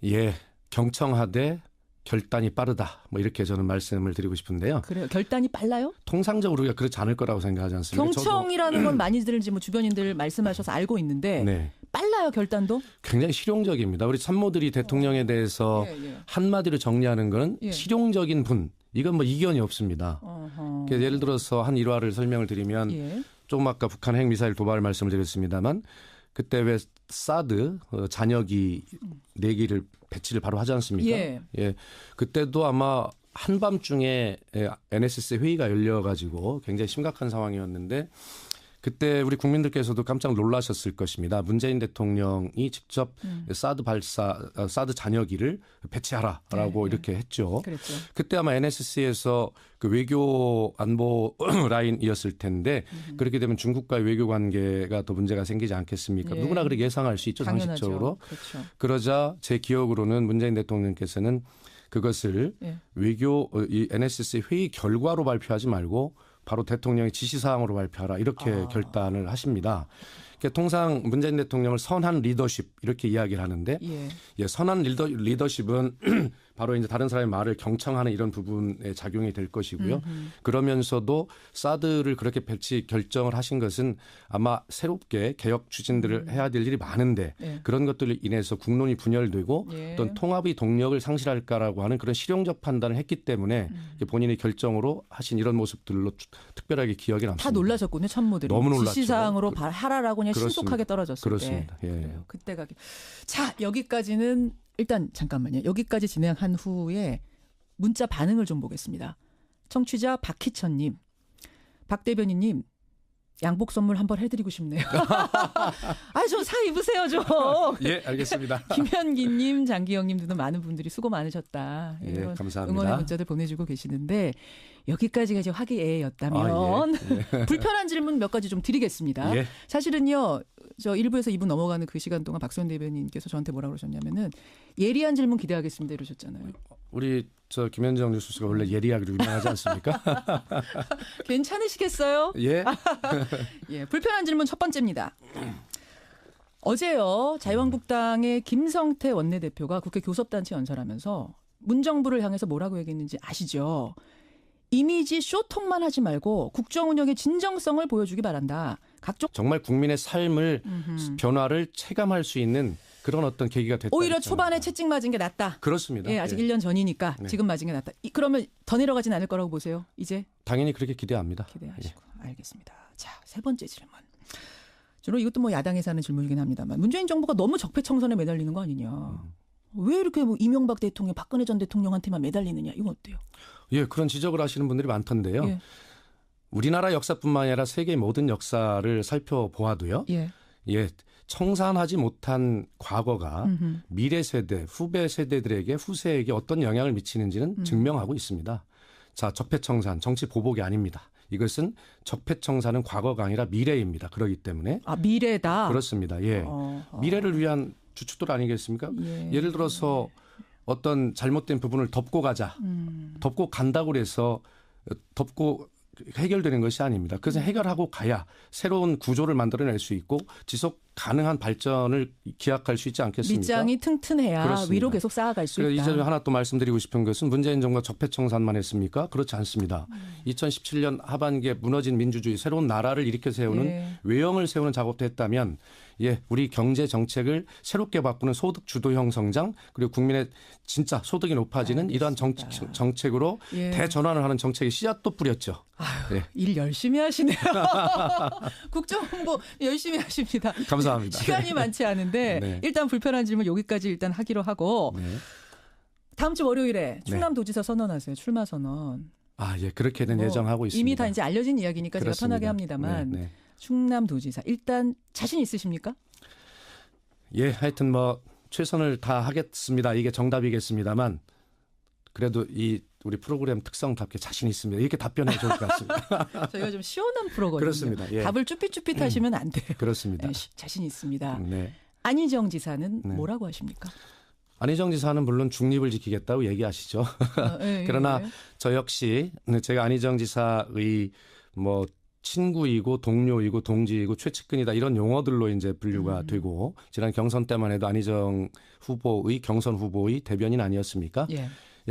S2: 예, 경청하되 결단이 빠르다. 뭐 이렇게 저는 말씀을 드리고 싶은데요.
S1: 그래요. 결단이 빨라요?
S2: 통상적으로 우리가 그렇지 않을 거라고 생각하지 않습니까?
S1: 경청이라는 건 많이들 뭐 주변인들 말씀하셔서 알고 있는데
S2: 네.
S1: 빨라요 결단도?
S2: 굉장히 실용적입니다. 우리参모들이 대통령에 대해서 한마디로 정리하는 건 실용적인 분. 이건 뭐 이견이 없습니다. 예를 들어서 한 일화를 설명을 드리면 조금 아까 북한 핵미사일 도발 말씀을 드렸습니다만 그때 왜 사드 잔여기 4기를 배치를 바로 하지 않습니까? 예. 그때도 아마 한밤중에 NSC 회의가 열려가지고 굉장히 심각한 상황이었는데 그때 우리 국민들께서도 깜짝 놀라셨을 것입니다. 문재인 대통령이 직접 사드 잔여기를 배치하라라고 이렇게 했죠.
S1: 그랬죠.
S2: 그때 아마 NSC에서 그 외교 안보 라인이었을 텐데 그렇게 되면 중국과의 외교 관계가 더 문제가 생기지 않겠습니까? 누구나 그렇게 예상할 수 있죠.
S1: 당연하죠.
S2: 상식적으로.
S1: 그렇죠.
S2: 그러자 제 기억으로는 문재인 대통령께서는 그것을
S1: 예.
S2: 이 NSC 회의 결과로 발표하지 말고 바로 대통령의 지시사항으로 발표하라 이렇게 결단을 하십니다. 그러니까 통상 문재인 대통령을 선한 리더십 이렇게 이야기를 하는데 예, 선한 리더십은 바로 이제 다른 사람의 말을 경청하는 이런 부분에 작용이 될 것이고요. 그러면서도 사드를 그렇게 배치 결정을 하신 것은 아마 새롭게 개혁 추진들을 해야 될 일이 많은데 그런 것들로 인해서 국론이 분열되고 어떤 통합의 동력을 상실할까라고 하는 그런 실용적 판단을 했기 때문에 본인의 결정으로 하신 이런 모습들로 특별하게 기억이 남습니다.
S1: 다 놀라셨군요, 참모들이.
S2: 너무 놀랐죠.
S1: 지시사항으로 하라라고 그냥
S2: 그렇습니다.
S1: 신속하게 떨어졌을
S2: 그렇습니다.
S1: 때.
S2: 예.
S1: 그래요. 그때가. 자, 여기까지는 일단 잠깐만요. 여기까지 진행한 후에 문자 반응을 좀 보겠습니다. 청취자 박희천님, 박 대변인님 양복 선물 한번 해드리고 싶네요. 좀 사 입으세요 좀.
S2: 예, 알겠습니다.
S1: 김현기님, 장기영님 등등 많은 분들이 수고 많으셨다.
S2: 예, 감사합니다.
S1: 응원의 문자들 보내주고 계시는데 여기까지가 이제 화기애애였다면
S2: 예.
S1: 불편한 질문 몇 가지 좀 드리겠습니다. 예. 사실은요, 저 1부에서 2부 넘어가는 그 시간 동안 박수현 대변인께서 저한테 뭐라고 그러셨냐면은 예리한 질문 기대하겠습니다 이러셨잖아요.
S2: 우리 저 김현정 뉴스가 원래 예리하기로 유명하지 않습니까?
S1: 괜찮으시겠어요?
S2: 예.
S1: 예, 불편한 질문 첫 번째입니다. 어제요, 자유한국당의 김성태 원내대표가 국회 교섭단체 연설하면서 문정부를 향해서 뭐라고 얘기했는지 아시죠? 이미지 쇼통만 하지 말고 국정 운영의 진정성을 보여주기 바란다. 각종
S2: 정말 국민의 삶을 변화를 체감할 수 있는 그런 어떤 계기가 됐다.
S1: 오히려 초반에 채찍 맞은 게 낫다.
S2: 그렇습니다.
S1: 예, 아직 1년 전이니까
S2: 네.
S1: 지금 맞은 게 낫다. 그러면 더 내려가진 않을 거라고 보세요. 이제
S2: 당연히 그렇게 기대합니다.
S1: 기대하시고 알겠습니다. 자, 세 번째 질문. 주로 이것도 뭐 야당에서 하는 질문이긴 합니다만 문재인 정부가 너무 적폐청산에 매달리는 거 아니냐. 왜 이렇게 뭐 이명박 대통령, 박근혜 전 대통령한테만 매달리느냐. 이건 어때요?
S2: 예, 그런 지적을 하시는 분들이 많던데요.
S1: 예.
S2: 우리나라 역사뿐만 아니라 세계 모든 역사를 살펴보아도요.
S1: 예.
S2: 예, 청산하지 못한 과거가 미래 세대, 후배 세대들에게 후세에게 어떤 영향을 미치는지는 증명하고 있습니다. 자, 적폐청산, 정치 보복이 아닙니다. 이것은 적폐청산은 과거가 아니라 미래입니다. 그렇기 때문에
S1: 미래다.
S2: 그렇습니다. 예, 미래를 위한 주춧돌 아니겠습니까? 예를 들어서 어떤 잘못된 부분을 덮고 가자, 덮고 간다고 해서 덮고 해결되는 것이 아닙니다. 그래서 해결하고 가야 새로운 구조를 만들어낼 수 있고 지속 가능한 발전을 기약할 수 있지 않겠습니까?
S1: 밑장이 튼튼해야
S2: 그렇습니다.
S1: 위로 계속 쌓아갈 수 있다.
S2: 이 점에 하나 또 말씀드리고 싶은 것은 문재인 정부가 적폐청산만 했습니까? 그렇지 않습니다. 2017년 하반기에 무너진 민주주의 새로운 나라를 일으켜 세우는 외형을 세우는 작업도 했다면 우리 경제 정책을 새롭게 바꾸는 소득 주도형 성장 그리고 국민의 진짜 소득이 높아지는 이러한 정책으로 대전환을 하는 정책의 씨앗도 뿌렸죠.
S1: 아유, 일 열심히 하시네요. 국정홍보 열심히 하십니다.
S2: 감사합니다.
S1: 시간이 많지 않은데 일단 불편한 질문 여기까지 일단 하기로 하고 다음 주 월요일에 충남도지사 선언하세요. 출마 선언.
S2: 그렇게는 예정하고 있습니다.
S1: 이미 다 이제 알려진 이야기니까 그렇습니다. 제가 편하게 합니다만 충남도지사 일단 자신 있으십니까?
S2: 예, 하여튼 뭐 최선을 다하겠습니다. 이게 정답이겠습니다만 그래도 우리 프로그램 특성답게 자신 있습니다. 이렇게 답변해 좋을 것 같습니다.
S1: 저희가 좀 시원한 프로거든요.
S2: 그렇습니다. 예.
S1: 답을 쭈삣쭈삣 하시면 안 돼요.
S2: 그렇습니다.
S1: 자신 있습니다.
S2: 네.
S1: 안희정 지사는 뭐라고 하십니까?
S2: 안희정 지사는 물론 중립을 지키겠다고 얘기하시죠. 그러나 저 역시 제가 안희정 지사의 뭐 친구이고 동료이고 동지이고 최측근이다 이런 용어들로 이제 분류가 되고 지난 경선 때만 해도 안희정 후보의 경선 후보의 대변인 아니었습니까?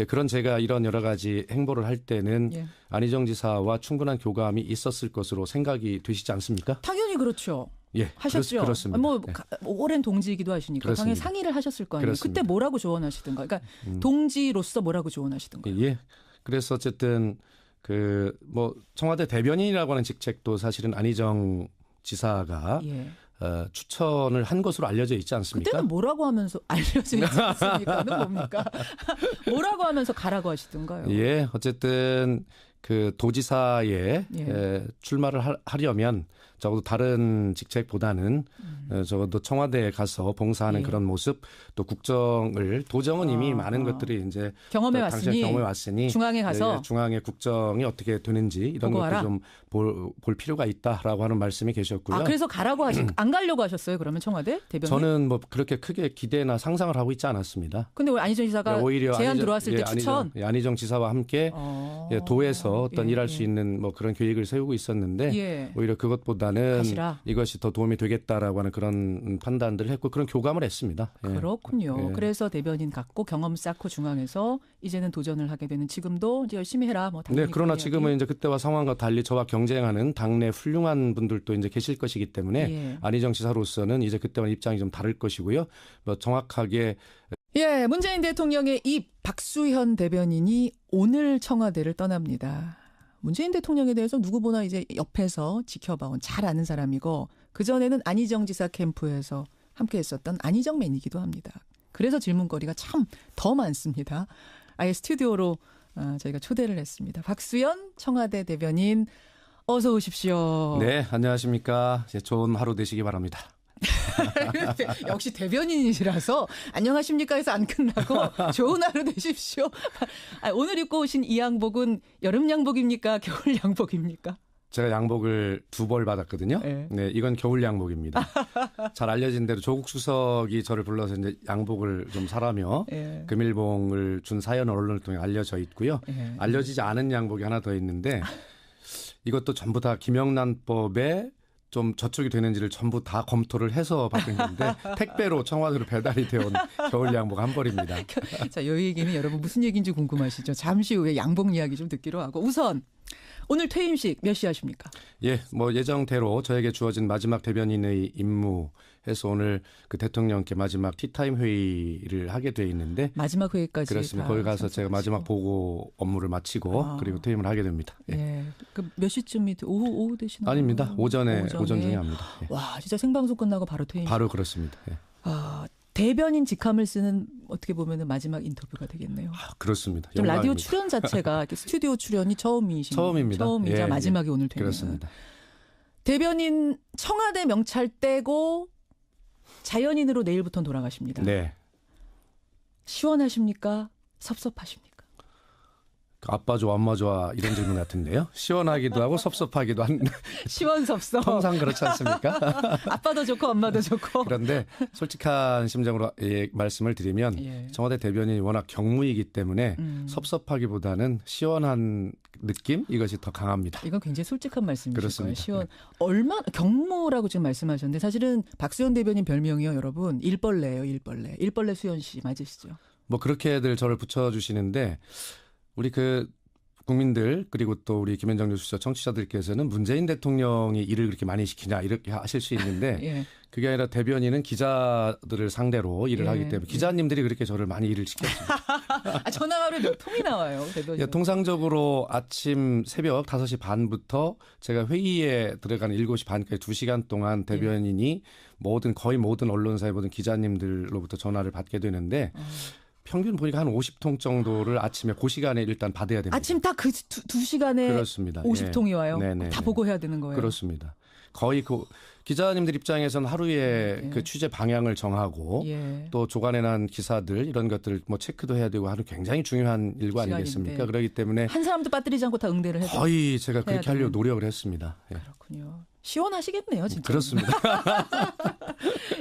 S2: 그런 제가 이런 여러 가지 행보를 할 때는 안희정 지사와 충분한 교감이 있었을 것으로 생각이 되시지 않습니까?
S1: 당연히 그렇죠. 하셨죠.
S2: 그렇습니다.
S1: 오랜 동지이기도 하시니까
S2: 그렇습니다.
S1: 당연히 상의를 하셨을 거 아니에요.
S2: 그렇습니다.
S1: 그때 뭐라고 조언하시던가. 그러니까 동지로서 뭐라고 조언하시던가.
S2: 그래서 어쨌든 뭐 청와대 대변인이라고 하는 직책도 사실은 안희정 지사가 추천을 한 것으로 알려져 있지 않습니까?
S1: 그때는 뭐라고 하면서 알려져 있지 않습니까는 뭡니까? 뭐라고 하면서 가라고 하시던가요?
S2: 어쨌든 그 도지사에 출마를 하려면 적어도 다른 직책보다는 적어도 청와대에 가서 봉사하는
S1: 예.
S2: 그런 모습, 또 도정은 이미 많은 것들이 이제
S1: 경험해
S2: 당시에
S1: 왔으니 중앙에 가서
S2: 중앙의 국정이 어떻게 되는지 이런 것도 좀 볼 필요가 있다라고 하는 말씀이 계셨고요.
S1: 그래서 가라고 안 가려고 하셨어요? 그러면 청와대 대변인?
S2: 저는 뭐 그렇게 크게 기대나 상상을 하고 있지 않았습니다.
S1: 근데 왜 안희정 지사가
S2: 오히려
S1: 제안 들어왔을 때 추천?
S2: 안희정 지사와 함께 도에서 어떤 일할 수 있는 뭐 그런 계획을 세우고 있었는데 오히려 그것보다는
S1: 가시라.
S2: 이것이 더 도움이 되겠다라고 하는 그런 판단들을 했고 그런 교감을 했습니다.
S1: 그렇군요. 그래서 대변인 갖고 경험 쌓고 중앙에서 이제는 도전을 하게 되는 지금도 이제 열심히 해라. 뭐
S2: 네, 그러나 지금은 이제 그때와 상황과 달리 저와 경쟁하는 당내 훌륭한 분들도 이제 계실 것이기 때문에 안희정 지사로서는 이제 그때와 입장이 좀 다를 것이고요. 뭐 정확하게
S1: 문재인 대통령의 이 박수현 대변인이 오늘 청와대를 떠납니다. 문재인 대통령에 대해서 누구보다 이제 옆에서 지켜봐온 잘 아는 사람이고 그전에는 안희정 지사 캠프에서 함께 했었던 안희정맨이기도 합니다. 그래서 질문거리가 참 더 많습니다. 아예 스튜디오로 저희가 초대를 했습니다. 박수현 청와대 대변인 어서 오십시오.
S2: 네, 안녕하십니까. 좋은 하루 되시기 바랍니다.
S1: 역시 대변인이시라서 안녕하십니까 해서 안 끝나고 좋은 하루 되십시오. 오늘 입고 오신 이 양복은 여름 양복입니까? 겨울 양복입니까?
S2: 제가 양복을 2벌 받았거든요. 네, 이건 겨울 양복입니다. 잘 알려진 대로 조국 수석이 저를 불러서 이제 양복을 좀 사라며 금일봉을 준 사연을 언론을 통해 알려져 있고요. 알려지지 않은 양복이 하나 더 있는데 이것도 전부 다 김영란법에 좀 저촉이 되는지를 전부 다 검토를 해서 받은 건데 택배로 청와대로 배달이 되어온 겨울 양복 한 벌입니다.
S1: 자, 이 얘기는 여러분 무슨 얘기인지 궁금하시죠? 잠시 후에 양복 이야기 좀 듣기로 하고 우선 오늘 퇴임식 몇 시 하십니까?
S2: 뭐 예정대로 저에게 주어진 마지막 대변인의 임무해서 오늘 그 대통령께 마지막 티타임 회의를 하게 돼 있는데
S1: 마지막 회의까지
S2: 그렇습니다. 거기 가서 제가 마지막 보고 업무를 마치고 그리고 퇴임을 하게 됩니다.
S1: 그 몇 시쯤이 오후 되시나요?
S2: 아닙니다. 오전 중에 합니다.
S1: 와, 진짜 생방송 끝나고 바로 퇴임.
S2: 바로 그렇습니다.
S1: 대변인 직함을 쓰는 어떻게 보면은 마지막 인터뷰가 되겠네요.
S2: 그렇습니다.
S1: 좀 라디오 출연 자체가 이렇게 스튜디오 출연이 처음입니다. 처음이자 마지막이 오늘 되는.
S2: 그렇습니다.
S1: 대변인 청와대 명찰 떼고 자연인으로 내일부터 돌아가십니다.
S2: 네.
S1: 시원하십니까? 섭섭하십니까?
S2: 아빠 좋아 엄마 좋아 이런 질문 같은데요. 시원하기도 하고 섭섭하기도 한.
S1: 시원섭섭.
S2: 통상 그렇지 않습니까?
S1: 아빠도 좋고 엄마도 좋고.
S2: 그런데 솔직한 심정으로 말씀을 드리면 청와대 대변인이 워낙 경무이기 때문에 섭섭하기보다는 시원한 느낌 이것이 더 강합니다.
S1: 이건 굉장히 솔직한 말씀이실
S2: 그렇습니다.
S1: 거예요. 얼마나 경무라고 지금 말씀하셨는데 사실은 박수현 대변인 별명이요, 여러분. 일벌레예요, 일벌레. 일벌레 수현 씨 맞으시죠?
S2: 뭐 그렇게들 저를 붙여주시는데 우리 그 국민들 그리고 또 우리 김현정 뉴스쇼 청취자들께서는 문재인 대통령이 일을 그렇게 많이 시키냐 이렇게 하실 수 있는데 그게 아니라 대변인은 기자들을 상대로 일을 하기 때문에 기자님들이 그렇게 저를 많이 일을 시켰습니다.
S1: 전화가 하루에 몇 통이 나와요, 대변인?
S2: 통상적으로 아침 새벽 5시 반부터 제가 회의에 들어가는 7시 반까지 2시간 동안 대변인이 거의 모든 언론사의 모든 기자님들로부터 전화를 받게 되는데 평균 보니까 한 50통 정도를 아침에 그 시간에 일단 받아야 됩니다.
S1: 아침 딱 그 2시간에
S2: 그렇습니다.
S1: 50통이 와요? 다 보고해야 되는 거예요?
S2: 그렇습니다. 거의 그 기자님들 입장에서는 하루에 그 취재 방향을 정하고 또 조간해난 기사들 이런 것들 뭐 체크도 해야 되고 하는 굉장히 중요한 일과 아니겠습니까? 그렇기 때문에
S1: 한 사람도 빠뜨리지 않고 다 응대를 해서
S2: 거의 제가 그렇게 하려고 노력을 했습니다.
S1: 그렇군요. 시원하시겠네요, 진짜.
S2: 그렇습니다.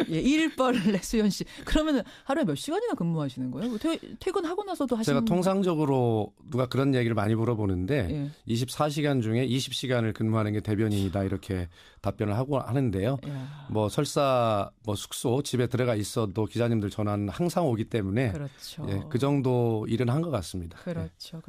S1: 일벌레 수현 씨. 그러면 하루에 몇 시간이나 근무하시는 거예요? 퇴근하고 나서도 하시는
S2: 제가 통상적으로 누가 그런 얘기를 많이 물어보는데 24시간 중에 20시간을 근무하는 게 대변인이다 이렇게 답변을 하고 하는데요. 뭐 설사 뭐 숙소 집에 들어가 있어도 기자님들 전화는 항상 오기 때문에 그 정도 일은 한 것 같습니다.
S1: 그렇죠.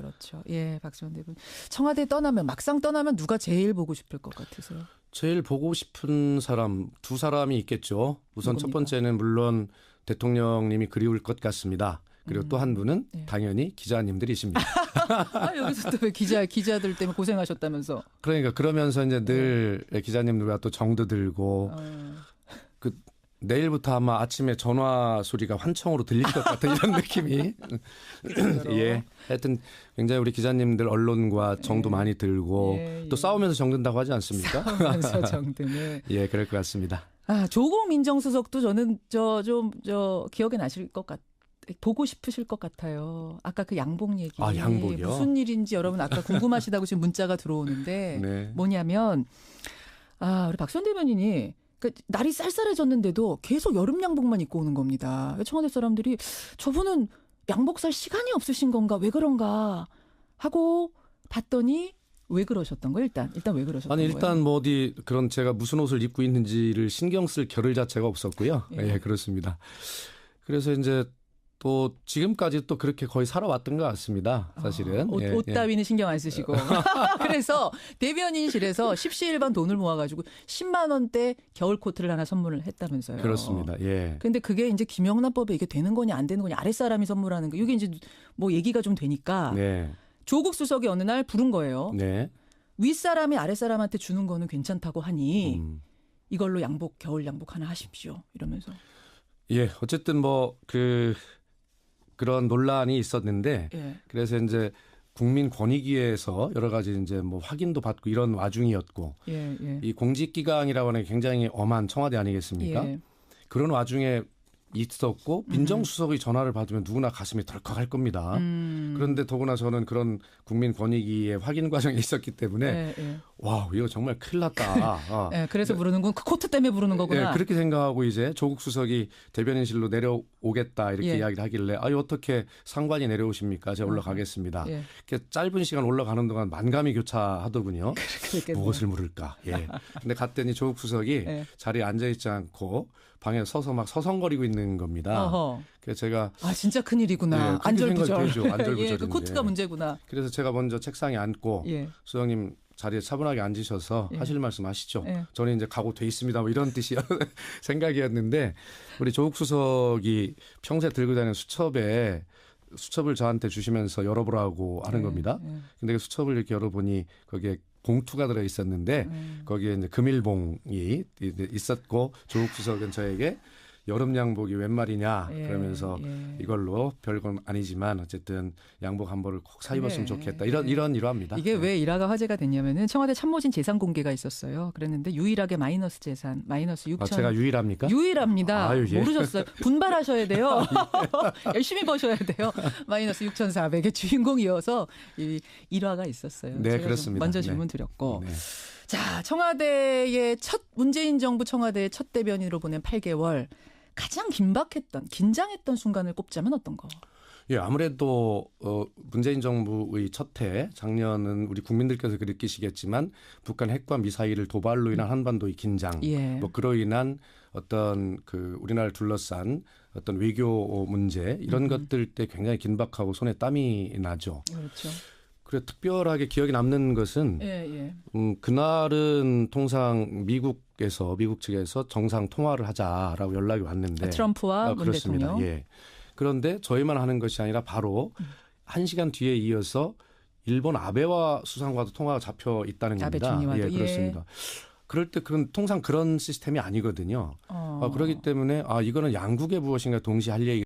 S1: 박수현 대변인. 청와대 막상 떠나면 누가 제일 보고 싶을 것 같으세요?
S2: 제일 보고 싶은 사람 2사람이 있겠죠. 우선 첫 번째는 물론 대통령님이 그리울 것 같습니다. 그리고 또 한 분은 당연히 기자님들이십니다.
S1: 여기서 또 왜 기자들 때문에 고생하셨다면서?
S2: 그러니까 그러면서 이제 늘 기자님들과 또 정도 들고 내일부터 아마 아침에 전화 소리가 환청으로 들릴 것 같은 이런 느낌이. 예. 하여튼 굉장히 우리 기자님들 언론과 정도 많이 들고 또 싸우면서 정든다고 하지 않습니까?
S1: 싸우면서 정드는.
S2: 예, 그럴 것 같습니다.
S1: 아, 조국 민정수석도 저는 좀 기억에 나실 것 보고 싶으실 것 같아요. 아까 그 양복 얘기.
S2: 아, 양복이요?
S1: 무슨 일인지 여러분 아까 궁금하시다고 지금 문자가 들어오는데
S2: 네.
S1: 뭐냐면 우리 박수현 대변인이 그러니까 날이 쌀쌀해졌는데도 계속 여름 양복만 입고 오는 겁니다. 청와대 사람들이 저분은 양복 살 시간이 없으신 건가 왜 그런가 하고 봤더니 왜 그러셨던 거예요? 일단 왜 그러셨던 거예요?
S2: 아니 일단 뭐 어디 그런 제가 무슨 옷을 입고 있는지를 신경 쓸 겨를 자체가 없었고요. 예, 그렇습니다. 그래서 이제 또 지금까지 또 그렇게 거의 살아왔던 것 같습니다. 사실은.
S1: 옷 따위는 신경 안 쓰시고. 그래서 대변인실에서 십시일반 돈을 모아가지고 10만 원대 겨울 코트를 하나 선물을 했다면서요.
S2: 그렇습니다. 예.
S1: 근데 그게 이제 김영란법에 이게 되는 거냐 안 되는 거냐 아랫사람이 선물하는 거 이게 이제 뭐 얘기가 좀 되니까
S2: 네.
S1: 조국 수석이 어느 날 부른 거예요.
S2: 네.
S1: 윗사람이 아랫사람한테 주는 거는 괜찮다고 하니 이걸로 겨울 양복 하나 하십시오. 이러면서.
S2: 예. 어쨌든 뭐 그런 논란이 있었는데 그래서 이제 국민권익위에서 여러 가지 이제 뭐 확인도 받고 이런 와중이었고 이 공직기강이라고 하는 게 굉장히 엄한 청와대 아니겠습니까? 그런 와중에 있었고 민정수석의 전화를 받으면 누구나 가슴이 덜컥할 겁니다. 그런데 더구나 저는 그런 국민권익위의 확인 과정에 있었기 때문에 와 이거 정말 큰일 났다.
S1: 그래서 부르는 건 그 코트 때문에 부르는 거구나.
S2: 그렇게 생각하고 이제 조국 수석이 대변인실로 내려오겠다 이렇게 이야기를 하길래 어떻게 상관이 내려오십니까? 제가 올라가겠습니다. 이렇게 짧은 시간 올라가는 동안 만감이 교차하더군요. 무엇을 물을까? 근데 갔더니 조국 수석이 자리에 앉아있지 않고 방에 서서 막 서성거리고 있는 겁니다. 그래서 제가
S1: 진짜 큰일이구나. 안절부절.
S2: 안절부절인데.
S1: 그 코트가 문제구나.
S2: 그래서 제가 먼저 책상에 앉고 수석님 자리에 차분하게 앉으셔서 하실 말씀 하시죠. 저는 이제 각오돼 있습니다. 뭐 이런 뜻이 생각이었는데 우리 조국 수석이 평소에 들고 다니는 수첩을 저한테 주시면서 열어보라고 하는 겁니다. 근데 그 수첩을 이렇게 열어보니 거기에 봉투가 들어 있었는데 거기에 이제 금일봉이 있었고 조국 수석은 저에게 여름 양복이 웬 말이냐 그러면서 이걸로 별건 아니지만 어쨌든 양복 한 벌을 꼭 사 입었으면 좋겠다. 이런 일화입니다.
S1: 이게 왜 일화가 화제가 됐냐면은 청와대 참모진 재산 공개가 있었어요. 그랬는데 유일하게 마이너스 재산, 마이너스 6천.
S2: 제가 유일합니까?
S1: 유일합니다. 모르셨어요? 분발하셔야 돼요. 열심히 버셔야 돼요. 마이너스 6,400의 주인공이어서 이 일화가 있었어요.
S2: 네,
S1: 제가
S2: 그렇습니다.
S1: 먼저 질문 드렸고. 자, 청와대의 문재인 정부 청와대의 첫 대변인으로 보낸 8개월. 가장 긴장했던 순간을 꼽자면 어떤 거?
S2: 아무래도 문재인 정부의 첫 해 작년은 우리 국민들께서 느끼시겠지만 북한 핵과 미사일을 도발로 인한 한반도의 긴장, 뭐 그로 인한 어떤 우리나라를 둘러싼 어떤 외교 문제 이런 것들 때 굉장히 긴박하고 손에 땀이 나죠.
S1: 그렇죠.
S2: 그래 특별하게 기억에 남는 것은 그날은 통상 미국 측에서 정상 통화를 하자라고 연락이 왔는데
S1: 트럼프와 문
S2: 그렇습니다.
S1: 대통령.
S2: 그런데 저희만 하는 것이 아니라 바로 1시간 뒤에 이어서 일본 아베와 수상과도 통화가 잡혀 있다는 겁니다.
S1: 아베 총리와도.
S2: 그렇습니다. 그럴 때 통상 그런 시스템이 아니거든요. 그렇기 때문에 이거는 양국의 무엇인가 동시에 할 얘기